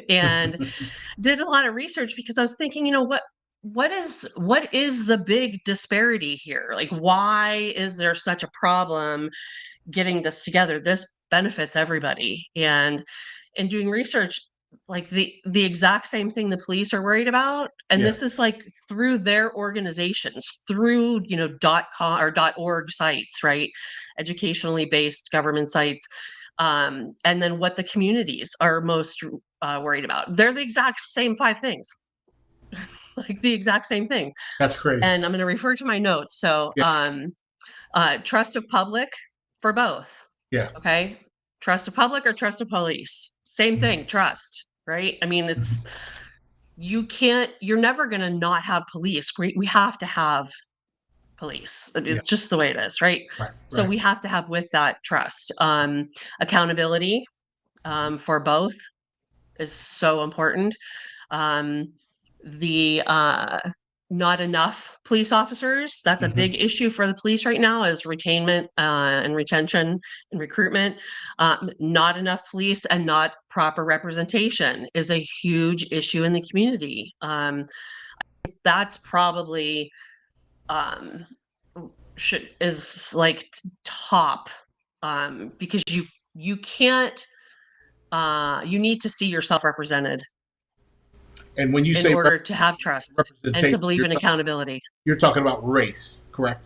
Speaker 3: And did a lot of research because I was thinking, what is the big disparity here? Like, why is there such a problem getting this together? This benefits everybody. And in doing research, like the exact same thing the police are worried about, and
Speaker 1: Yeah.
Speaker 3: this is like through their organizations, through .com or .org sites, right? Educationally based government sites. And then what the communities are most worried about. They're the exact same 5 things, like the exact same thing.
Speaker 1: That's crazy.
Speaker 3: And I'm going to refer to my notes. So,
Speaker 1: Yeah.
Speaker 3: trust of public for both.
Speaker 1: Yeah.
Speaker 3: Okay. Trust of public or trust of police. Same
Speaker 1: Mhm.
Speaker 3: thing, trust, right? I mean,
Speaker 1: Mhm.
Speaker 3: you're never going to not have police. We have to have police. I mean,
Speaker 1: Yeah.
Speaker 3: it's just the way it is, right?
Speaker 1: Right.
Speaker 3: So
Speaker 1: Right.
Speaker 3: we have to have with that trust. Accountability for both is so important. Um, the not enough police officers, that's a
Speaker 1: Hmm.
Speaker 3: big issue for the police right now, is retainment and retention and recruitment. Not enough police and not proper representation is a huge issue in the community. That's probably um, is like top, because you can't you need to see yourself represented
Speaker 1: And when you
Speaker 3: in
Speaker 1: say
Speaker 3: order to have trust and to
Speaker 1: representation,
Speaker 3: believe in accountability.
Speaker 1: you're talking about race, correct?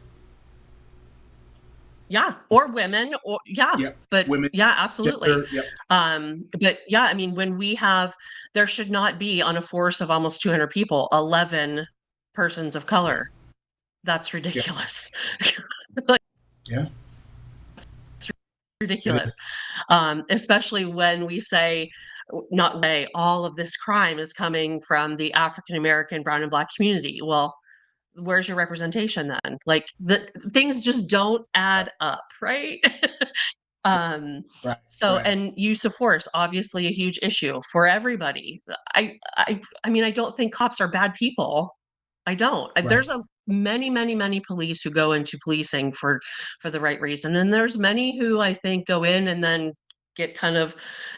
Speaker 3: Yeah, or women, or yeah,
Speaker 1: Yep.
Speaker 3: but
Speaker 1: Women,
Speaker 3: yeah, absolutely.
Speaker 1: gender. Yep.
Speaker 3: But yeah, I mean, there should not be on a force of almost 200 people, 11 persons of
Speaker 1: Yeah.
Speaker 3: color. That's
Speaker 1: Yeah.
Speaker 3: ridiculous. Like,
Speaker 1: Yeah. It
Speaker 3: ridiculous.
Speaker 1: is.
Speaker 3: Especially when we say, not say, all of this crime is coming from the African American, brown and black community. Well, where's your representation then? Like, the things just don't
Speaker 1: Right.
Speaker 3: add up, right? um
Speaker 1: Right.
Speaker 3: so,
Speaker 1: Right.
Speaker 3: and use of force, obviously a huge issue for everybody. I mean, I don't think cops are bad people. I don't.
Speaker 1: Right.
Speaker 3: There's a many police who go into policing for the right reason, and there's many who I think go in and then get kind of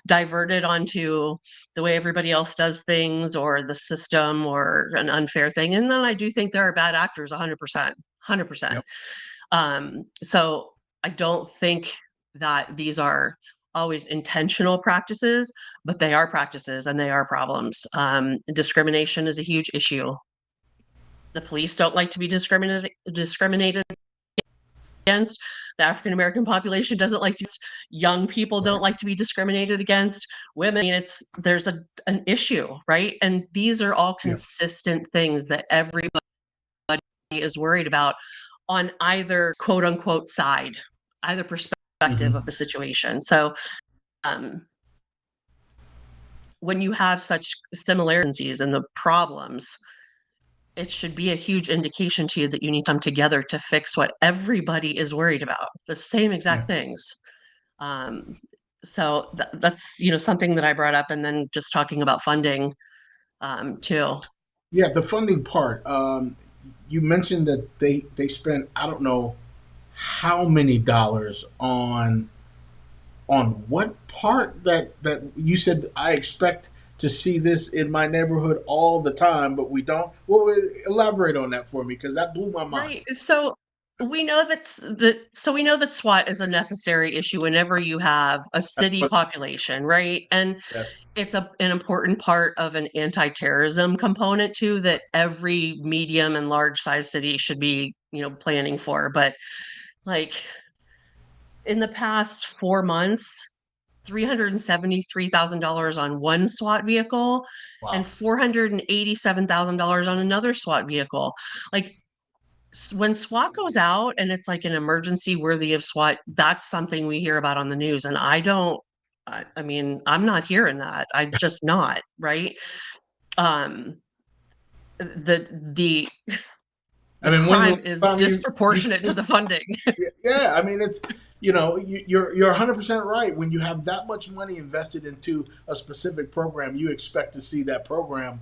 Speaker 3: diverted onto the way everybody else does things, or the system, or an unfair thing. And then I do think there are bad actors, 100%, 100%.
Speaker 1: Yep.
Speaker 3: So I don't think that these are always intentional practices, but they are practices and they are problems. Discrimination is a huge issue. The police don't like to be discriminated against. The African American population doesn't like to. Young people don't
Speaker 1: Right.
Speaker 3: like to be discriminated against. Women. I mean, there's an issue, right? And these are all
Speaker 1: Yeah.
Speaker 3: consistent things that everybody is worried about on either quote unquote side, either perspective
Speaker 1: Hmm.
Speaker 3: of the situation. So, um, when you have such similarities in the problems, it should be a huge indication to you that you need to come together to fix what everybody is worried about, the same
Speaker 1: Yeah.
Speaker 3: exact things. Um, so that's something that I brought up, and then just talking about funding too.
Speaker 1: Yeah. The funding part. You mentioned that they spent, I don't know how many dollars on what part, that you said. I expect to see this in my neighborhood all the time, but we don't. Well, elaborate on that for me, because that blew my mind.
Speaker 3: Right. So we know that SWAT is a necessary issue whenever you have a
Speaker 1: That's
Speaker 3: city
Speaker 1: what.
Speaker 3: population, right? And
Speaker 1: Yes.
Speaker 3: it's an important part of an anti-terrorism component too, that every medium and large size city should be, planning for. But like, in the past 4 months, $373,000 on one SWAT vehicle and
Speaker 1: Wow.
Speaker 3: $487,000 on another SWAT vehicle. Like, when SWAT goes out and it's like an emergency worthy of SWAT, that's something we hear about on the news. And I don't, I mean, I'm not hearing that. I just not, right? Um, the
Speaker 1: I
Speaker 3: the
Speaker 1: mean, when's the
Speaker 3: crime
Speaker 1: last
Speaker 3: is
Speaker 1: time you
Speaker 3: disproportionate to
Speaker 1: this?
Speaker 3: the funding.
Speaker 1: Yeah, I mean, it's, you're 100% right. When you have that much money invested into a specific program, you expect to see that program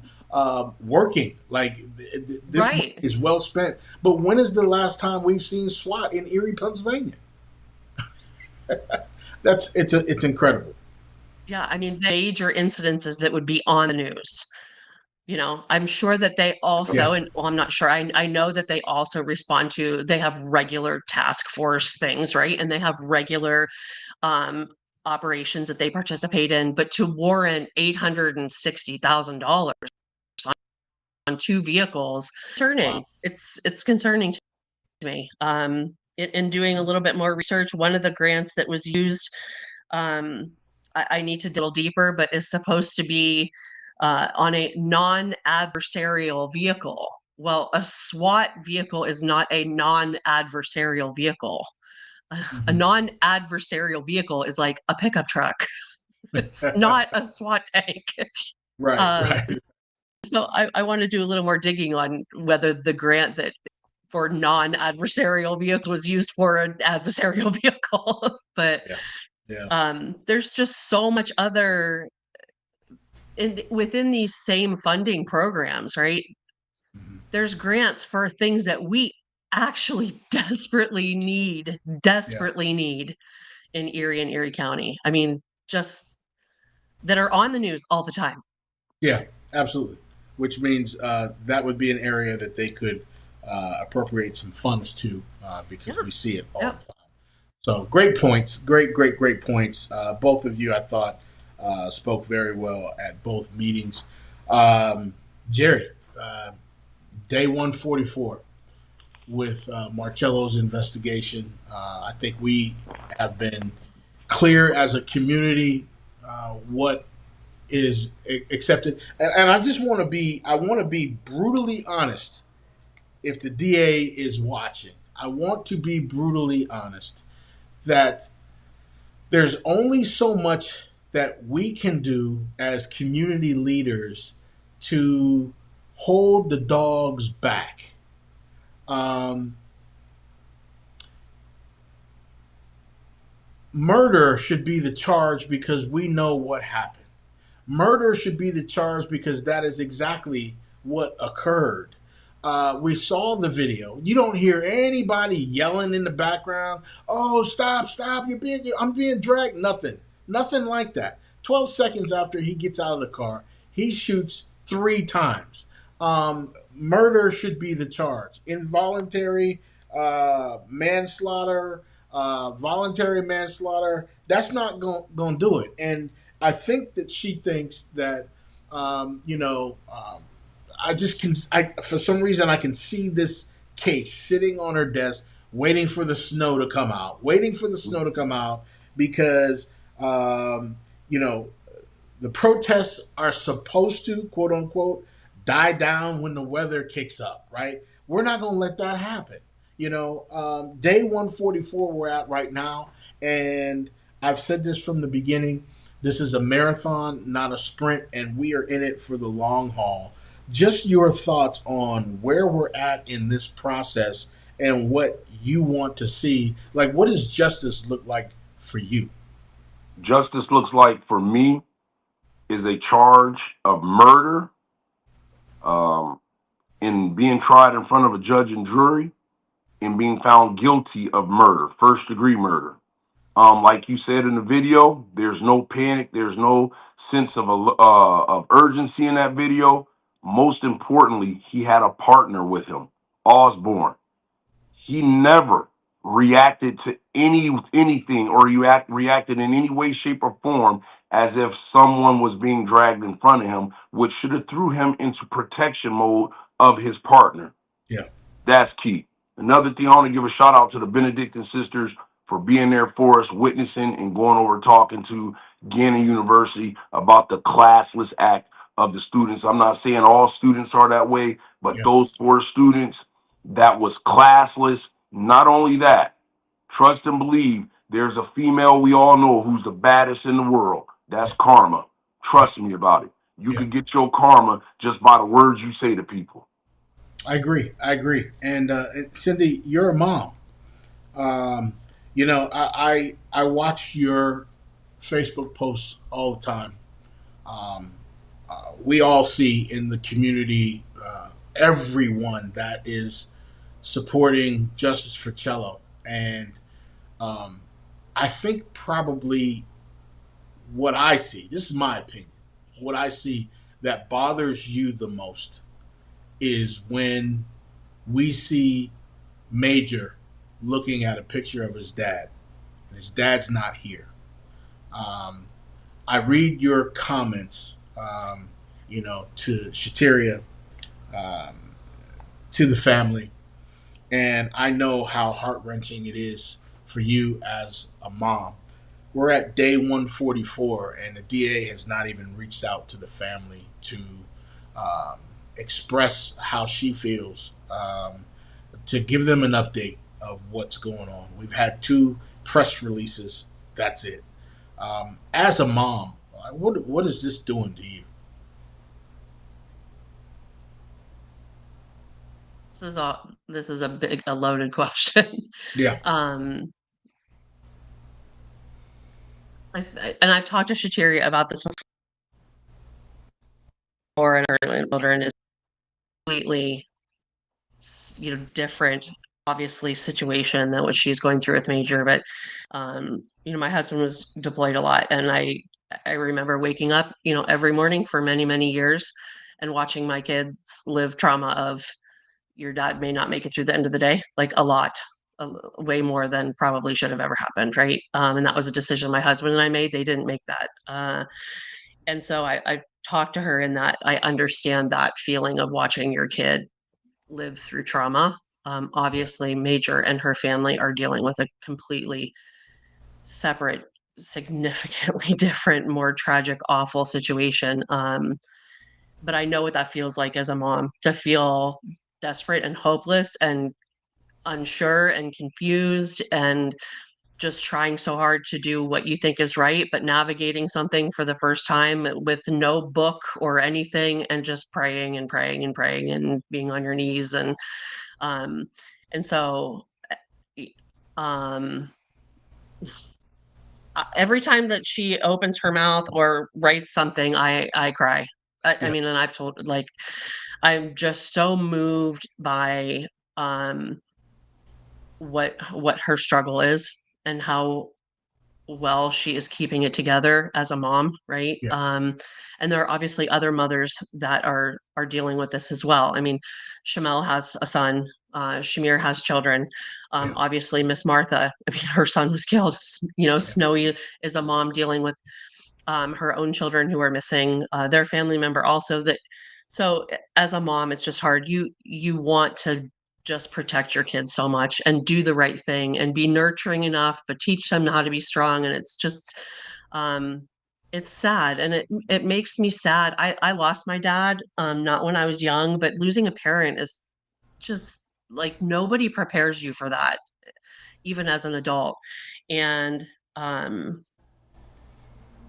Speaker 1: working. Like this money
Speaker 3: Right.
Speaker 1: is well spent. But when is the last time we've seen SWAT in Erie, Pennsylvania? It's incredible.
Speaker 3: Yeah, I mean, major incidences that would be on the news. I'm sure that they
Speaker 1: Yeah.
Speaker 3: also, and well, I'm not sure. I know that they also respond to, they have regular task force things, right? And they have regular um, operations that they participate in. But to warrant $860,000 on two vehicles,
Speaker 1: Wow.
Speaker 3: concerning. It's concerning to me. In doing a little bit more research, one of the grants that was used, um, I need to dig a little deeper, but is supposed to be on a non-adversarial vehicle. Well, a SWAT vehicle is not a non-adversarial vehicle. A
Speaker 1: Hmm.
Speaker 3: non-adversarial vehicle is like a pickup truck. It's not a SWAT tank.
Speaker 1: Right.
Speaker 3: Um,
Speaker 1: Right.
Speaker 3: so I want to do a little more digging on whether the grant that for non-adversarial vehicles was used for an adversarial vehicle. But
Speaker 1: Yeah. Yeah.
Speaker 3: there's just so much other within these same funding programs, right?
Speaker 1: Hmm.
Speaker 3: There's grants for things that we actually
Speaker 1: Yeah.
Speaker 3: desperately need in Erie and Erie County. I mean, just that are on the news all the time.
Speaker 1: Yeah. Absolutely. Which means that would be an area that they could appropriate some funds to
Speaker 3: Yeah.
Speaker 1: because we see it all
Speaker 3: Yeah.
Speaker 1: the time. So great points, great points. Both of you, I thought, spoke very well at both meetings. Um, Jerry, uh, day 144 with Marcello's investigation. I think we have been clear as a community what is accepted, and I just want to be, I want to be brutally honest. If the DA is watching, I want to be brutally honest that there's only so much that we can do as community leaders to hold the dogs back. Um, Murder should be the charge because we know what happened. Murder should be the charge because that is exactly what occurred. We saw the video. You don't hear anybody yelling in the background. Oh, stop, stop! I'm being dragged. Nothing like that. 12 seconds after he gets out of the car, he shoots 3 times. Murder should be the charge. Involuntary manslaughter, voluntary manslaughter. That's not going to do it. And I think that she thinks that, I just can. For some reason, I can see this case sitting on her desk, waiting for the snow to come out, because, um, you know, the protests are supposed to, quote unquote, die down when the weather kicks up, right? We're not going to let that happen. Day 144 we're at right now, and I've said this from the beginning. This is a marathon, not a sprint, and we are in it for the long haul. Just your thoughts on where we're at in this process and what you want to see. Like, what does justice look like for you?
Speaker 2: Justice looks like for me is a charge of murder, um, in being tried in front of a judge and jury, and being found guilty of murder, first degree murder. Like you said in the video, there's no panic, there's no sense of urgency in that video. Most importantly, he had a partner with him, Osborne. He never reacted to anything or reacted in any way, shape, or form as if someone was being dragged in front of him, which should have threw him into protection mode of his partner.
Speaker 1: Yeah.
Speaker 2: That's key. Another thing, I want to give a shout out to the Benedictine sisters for being there for us, witnessing and going over talking to Gannon University about the classless act of the students. I'm not saying all students are that way, but
Speaker 1: Yeah.
Speaker 2: those 4 students, that was classless. Not only that, trust and believe there's a female we all know who's the baddest in the world. That's
Speaker 1: Yeah.
Speaker 2: Karma.
Speaker 1: Yeah.
Speaker 2: Trust me about it. You
Speaker 1: Yeah.
Speaker 2: can get your karma just by the words you say to people.
Speaker 1: I agree. I agree. And Cindy, you're a mom. Um, I watch your Facebook posts all the time. Um, we all see in the community everyone that is supporting Justice for Cello. And um, I think probably what I see, this is my opinion, what I see that bothers you the most is when we see Major looking at a picture of his dad, and his dad's not here. Um, I read your comments, to Shateria, um, to the family, and I know how heart wrenching it is for you as a mom. We're at day 144, and the DA has not even reached out to the family to um, express how she feels, to give them an update of what's going on. We've had two press releases. That's it. As a mom, what is this doing to you?
Speaker 3: This is a loaded question.
Speaker 1: Yeah,
Speaker 3: um, and I've talked to Shateria about this before, and her children is completely, different, obviously, situation than what she's going through with Major. But my husband was deployed a lot, and I remember waking up, every morning for many, many years and watching my kids live trauma of your dad may not make it through the end of the day, like a lot, way more than probably should have ever happened, right? And that was a decision my husband and I made. They didn't make that. And so I talked to her in that I understand that feeling of watching your kid live through trauma.
Speaker 1: yeah,
Speaker 3: Obviously, Major and her family are dealing with a completely separate, significantly different, more tragic, awful situation. But I know what that feels like as a mom, to feel desperate and hopeless and unsure and confused and just trying so hard to do what you think is right, but navigating something for the first time with no book or anything, and just praying and praying and praying and being on your knees. Um and so um every time that she opens her mouth or writes something, I cry. I
Speaker 1: yeah,
Speaker 3: mean, and I've told, like, I'm just so moved by um what her struggle is and how well she is keeping it together as a mom, right?
Speaker 1: yeah,
Speaker 3: And there are obviously other mothers that are dealing with this as well. I mean, Shamel has a son. Shamir has children.
Speaker 1: yeah,
Speaker 3: Obviously, Miss Martha, I mean, her son was killed.
Speaker 1: yeah,
Speaker 3: Snowy is a mom dealing with her own children who are missing, their family member also. That so as a mom, it's just hard. You want to just protect your kids so much and do the right thing and be nurturing enough, but teach them how to be strong. And it's just, um, it's sad, and it makes me sad. I lost my dad, not when I was young, but losing a parent is just like nobody prepares you for that, even as an adult. And um,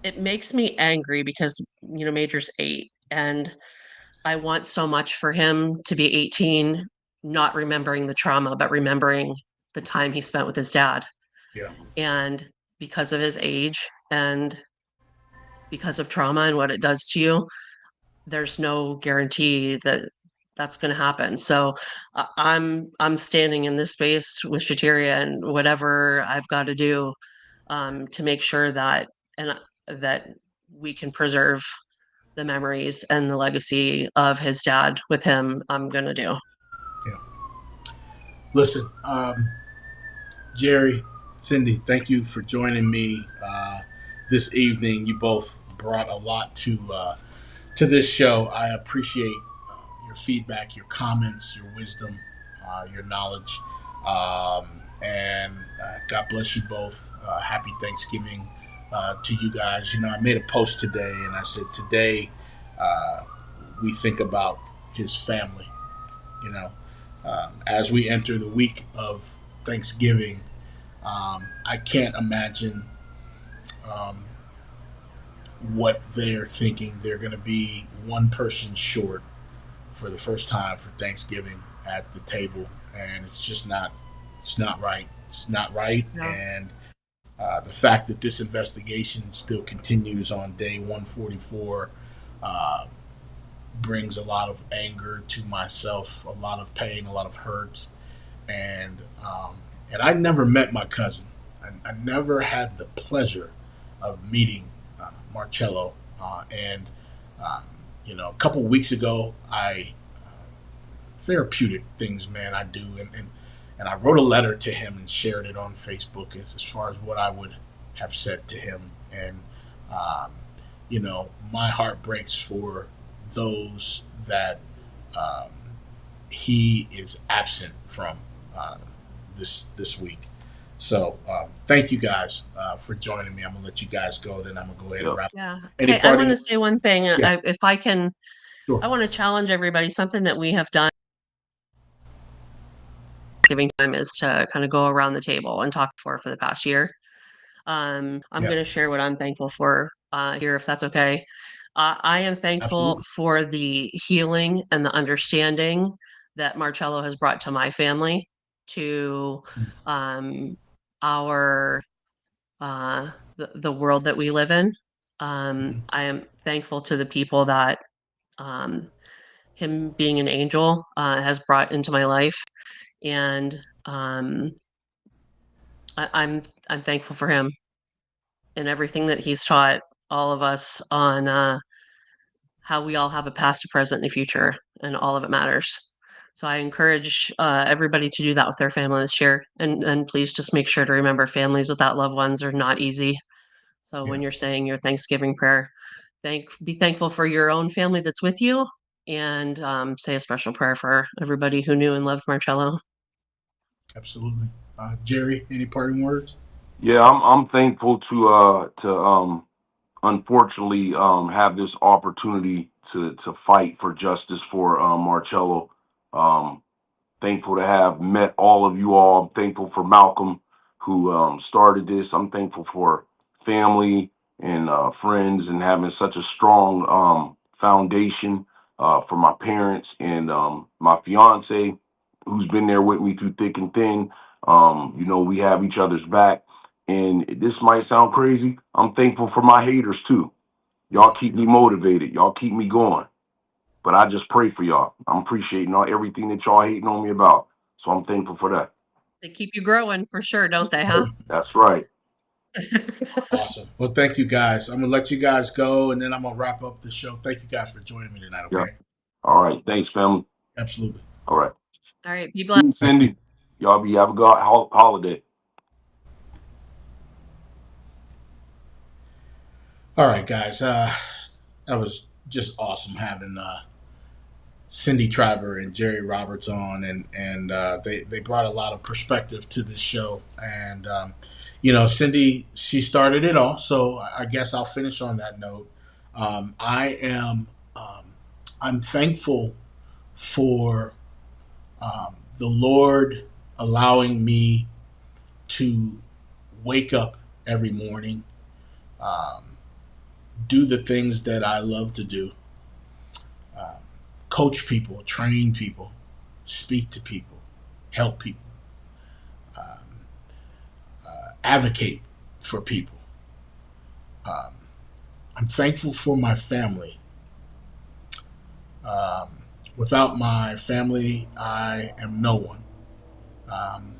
Speaker 3: it makes me angry because, Major's 8, and I want so much for him to be 18, not remembering the trauma, but remembering the time he spent with his dad.
Speaker 1: yeah,
Speaker 3: And because of his age and because of trauma and what it does to you, there's no guarantee that that's going to happen. So I'm standing in this space with Shateria and whatever I've got to do, to make sure that and that we can preserve the memories and the legacy of his dad with him. I'm gonna do.
Speaker 1: yeah. Listen, Jerry, Cindy, thank you for joining me this evening. You both brought a lot to this show. I appreciate your feedback, your comments, your wisdom, your knowledge, and God bless you both. Happy Thanksgiving to you guys. I made a post today, and I said today uh, we think about his family. You know, as we enter the week of Thanksgiving, I can't imagine um, what they're thinking. They're going to be one person short for the first time for Thanksgiving at the table, and it's just not. It's not right. It's not right,
Speaker 3: Yeah.
Speaker 1: and the fact that this investigation still continues on day 144 uh, brings a lot of anger to myself, a lot of pain, a lot of hurt, and and I never met my cousin. I never had the pleasure of meeting Marcello, and um, a couple weeks ago, I therapeutic things, man, I do, and I wrote a letter to him and shared it on Facebook as far as what I would have said to him, and um, my heart breaks for those that um, he is absent from uh, this week. So thank you guys for joining me. I'm gonna let you guys go. Then I'm gonna go ahead and
Speaker 2: Yep.
Speaker 1: wrap.
Speaker 3: Yeah.
Speaker 1: Any
Speaker 3: Hey, I want to
Speaker 1: parting?
Speaker 3: say one thing.
Speaker 1: Yeah,
Speaker 3: If I can,
Speaker 1: sure.
Speaker 3: I want to challenge everybody. Something that we have done giving time is to kind of go around the table and talk for the past year. I'm
Speaker 1: Yeah,
Speaker 3: going to share what I'm thankful for here, if that's okay. I am thankful
Speaker 1: absolutely.
Speaker 3: for the healing and the understanding that Marcello has brought to my family, to um, our the world that we live in.
Speaker 1: Mm-hmm.
Speaker 3: I am thankful to the people that um, him being an angel has brought into my life, and um, I'm thankful for him and everything that he's taught all of us on how we all have a past, a present, and a future, and all of it matters. So I encourage everybody to do that with their family this year, and please just make sure to remember families without loved ones are not easy. So
Speaker 1: Yeah,
Speaker 3: when you're saying your Thanksgiving prayer, be thankful for your own family that's with you, and say a special prayer for everybody who knew and loved Marcello.
Speaker 1: absolutely. Jerry, any parting words?
Speaker 2: Yeah, I'm thankful to unfortunately have this opportunity to fight for justice for Marcello. Um, Thankful to have met all of you all. I'm thankful for Malcolm, who started this. I'm thankful for family and friends and having such a strong foundation for my parents and my fiance, who's been there with me through thick and thin. We have each other's back. And this might sound crazy. I'm thankful for my haters too.
Speaker 1: Yeah,
Speaker 2: Y'all keep me motivated. Y'all keep me going. But I just pray for y'all. I'm appreciating everything that y'all hating on me about. So I'm thankful for that.
Speaker 3: They keep you growing for sure, don't they, huh?
Speaker 2: That's right.
Speaker 1: awesome. Well, thank you guys. I'm gonna let you guys go, and then I'm gonna wrap up the show. Thank you guys for joining me tonight.
Speaker 2: Yeah.
Speaker 1: Okay,
Speaker 2: All right. Thanks, family.
Speaker 1: absolutely.
Speaker 2: All right.
Speaker 3: All right, be
Speaker 2: See
Speaker 3: blessed.
Speaker 2: you,
Speaker 1: Thank you.
Speaker 2: Cindy. Y'all be have a good holiday.
Speaker 1: All right, guys. That was just awesome having Cindy Triber and Jerry Roberts on, and they brought a lot of perspective to this show. And Cindy, she started it all, so I guess I'll finish on that note. I am I'm thankful for the Lord allowing me to wake up every morning, um, do the things that I love to do, um, coach people, train people, speak to people, help people, um, advocate for people. Um, I'm thankful for my family. Um, Without my family, I am no one. Um,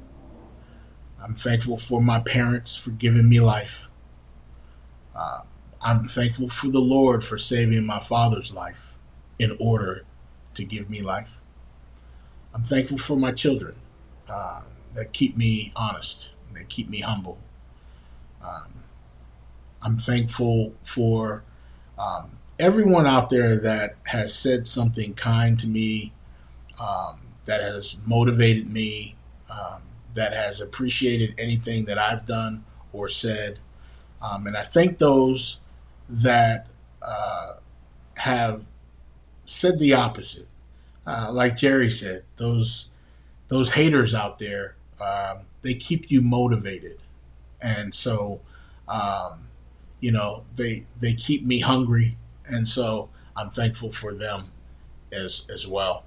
Speaker 1: I'm thankful for my parents for giving me life. Uh, I'm thankful for the Lord for saving my father's life in order to give me life. I'm thankful for my children uh, that keep me honest, that keep me humble. Um, I'm thankful for everyone out there that has said something kind to me, that has motivated me, that has appreciated anything that I've done or said. And I thank those that have said the opposite. Like Jerry said, those haters out there, they keep you motivated, and so they keep me hungry, and so I'm thankful for them as well.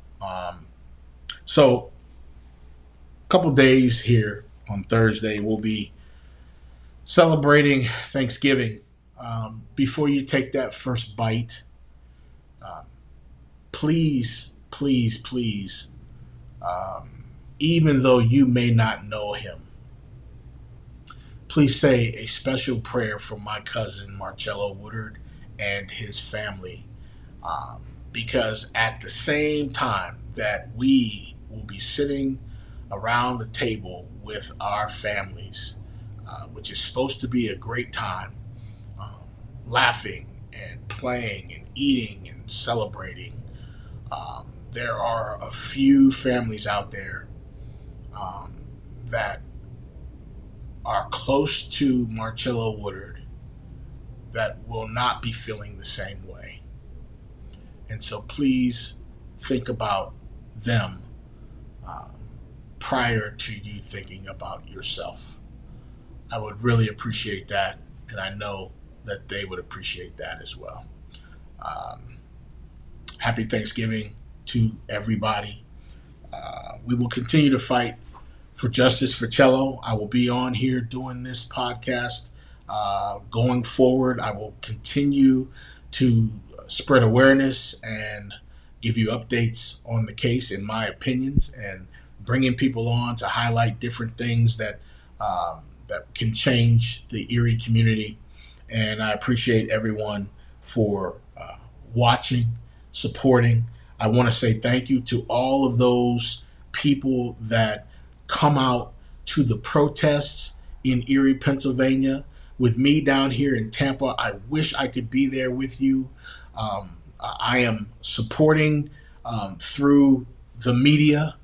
Speaker 1: So a couple days here on Thursday, we'll be celebrating Thanksgiving. Before you take that first bite, Um, please, please, please, um, even though you may not know him, please say a special prayer for my cousin Marcello Woodard and his family, um, because at the same time that we will be sitting around the table with our families, which is supposed to be a great time, um, laughing and playing and eating and celebrating. There are a few families out there um, that are close to Marcello Woodard that will not be feeling the same way. And so please think about them um, prior to you thinking about yourself. I would really appreciate that, and I know that they would appreciate that as well. Um, Happy Thanksgiving to everybody. We will continue to fight for justice for Cello. I will be on here doing this podcast going forward. I will continue to spread awareness and give you updates on the case and my opinions, and bringing people on to highlight different things that can change the Erie community. And I appreciate everyone for watching, supporting. I want to say thank you to all of those people that come out to the protests in Erie, Pennsylvania, with me down here in Tampa. I wish I could be there with you. I am supporting through the media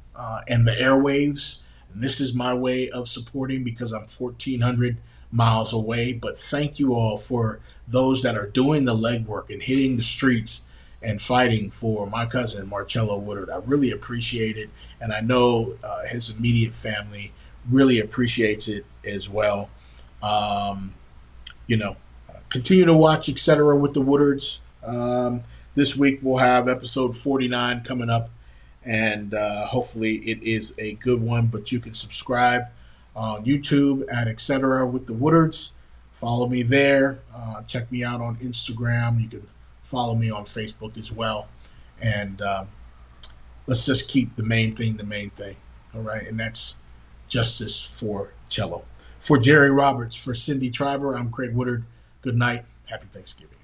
Speaker 1: and the airwaves. And this is my way of supporting because I'm 1,400 miles away. But thank you all for those that are doing the legwork and hitting the streets and fighting for my cousin Marcello Woodard. I really appreciate it, and I know his immediate family really appreciates it as well. Um, you know, Continue to watch Etcetera with the Woodards. This week we'll have episode 49 coming up, and hopefully it is a good one. But you can subscribe on YouTube at Etcetera with the Woodards. Follow me there. Check me out on Instagram. You can follow me on Facebook as well. And let's just keep the main thing the main thing. All right. And that's justice for Cello. For Jerry Roberts, for Cindy Triber, I'm Craig Woodard. Good night. Happy Thanksgiving.